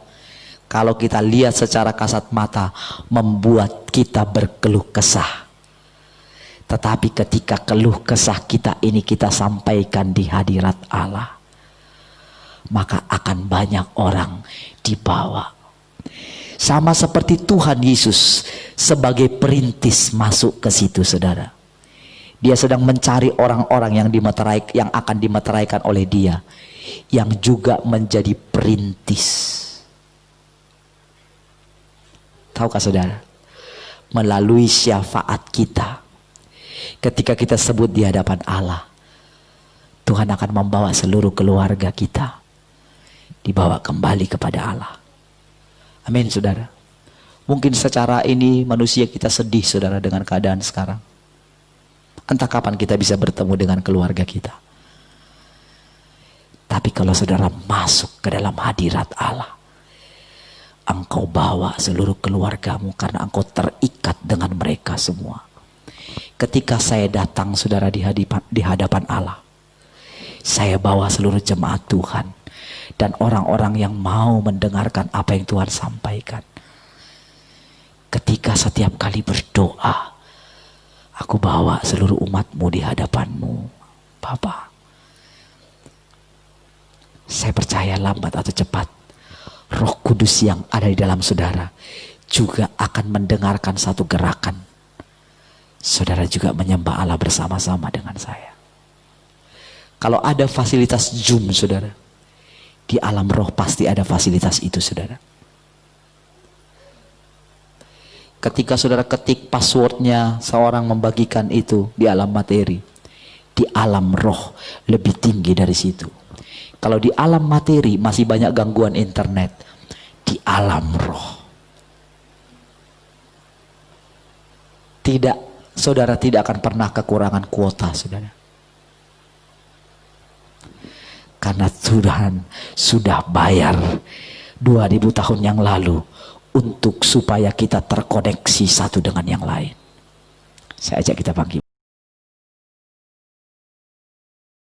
kalau kita lihat secara kasat mata, membuat kita berkeluh kesah. Tetapi ketika keluh kesah kita ini kita sampaikan di hadirat Allah, maka akan banyak orang dibawa. Sama seperti Tuhan Yesus sebagai perintis masuk ke situ, saudara. Dia sedang mencari orang-orang yang akan dimeteraikan oleh dia, yang juga menjadi perintis. Tahukah saudara, melalui syafaat kita, ketika kita sebut di hadapan Allah, Tuhan akan membawa seluruh keluarga kita dibawa kembali kepada Allah. Amin, saudara. Mungkin secara ini manusia kita sedih saudara dengan keadaan sekarang. Entah kapan kita bisa bertemu dengan keluarga kita. Tapi kalau saudara masuk ke dalam hadirat Allah, engkau bawa seluruh keluargamu karena engkau terikat dengan mereka semua. Ketika saya datang saudara di hadapan Allah, saya bawa seluruh jemaat Tuhan dan orang-orang yang mau mendengarkan apa yang Tuhan sampaikan. Ketika setiap kali berdoa, aku bawa seluruh umatmu di hadapanmu, Bapa. Saya percaya lambat atau cepat, Roh Kudus yang ada di dalam saudara juga akan mendengarkan satu gerakan. Saudara juga menyembah Allah bersama-sama dengan saya. Kalau ada fasilitas Zoom saudara, di alam roh pasti ada fasilitas itu saudara. Ketika saudara ketik passwordnya, seorang membagikan itu di alam materi. Di alam roh lebih tinggi dari situ. Kalau di alam materi masih banyak gangguan internet, di alam roh saudara tidak akan pernah kekurangan kuota saudara. Karena Tuhan sudah bayar 2000 tahun yang lalu untuk supaya kita terkoneksi satu dengan yang lain. Saya ajak kita bangkit.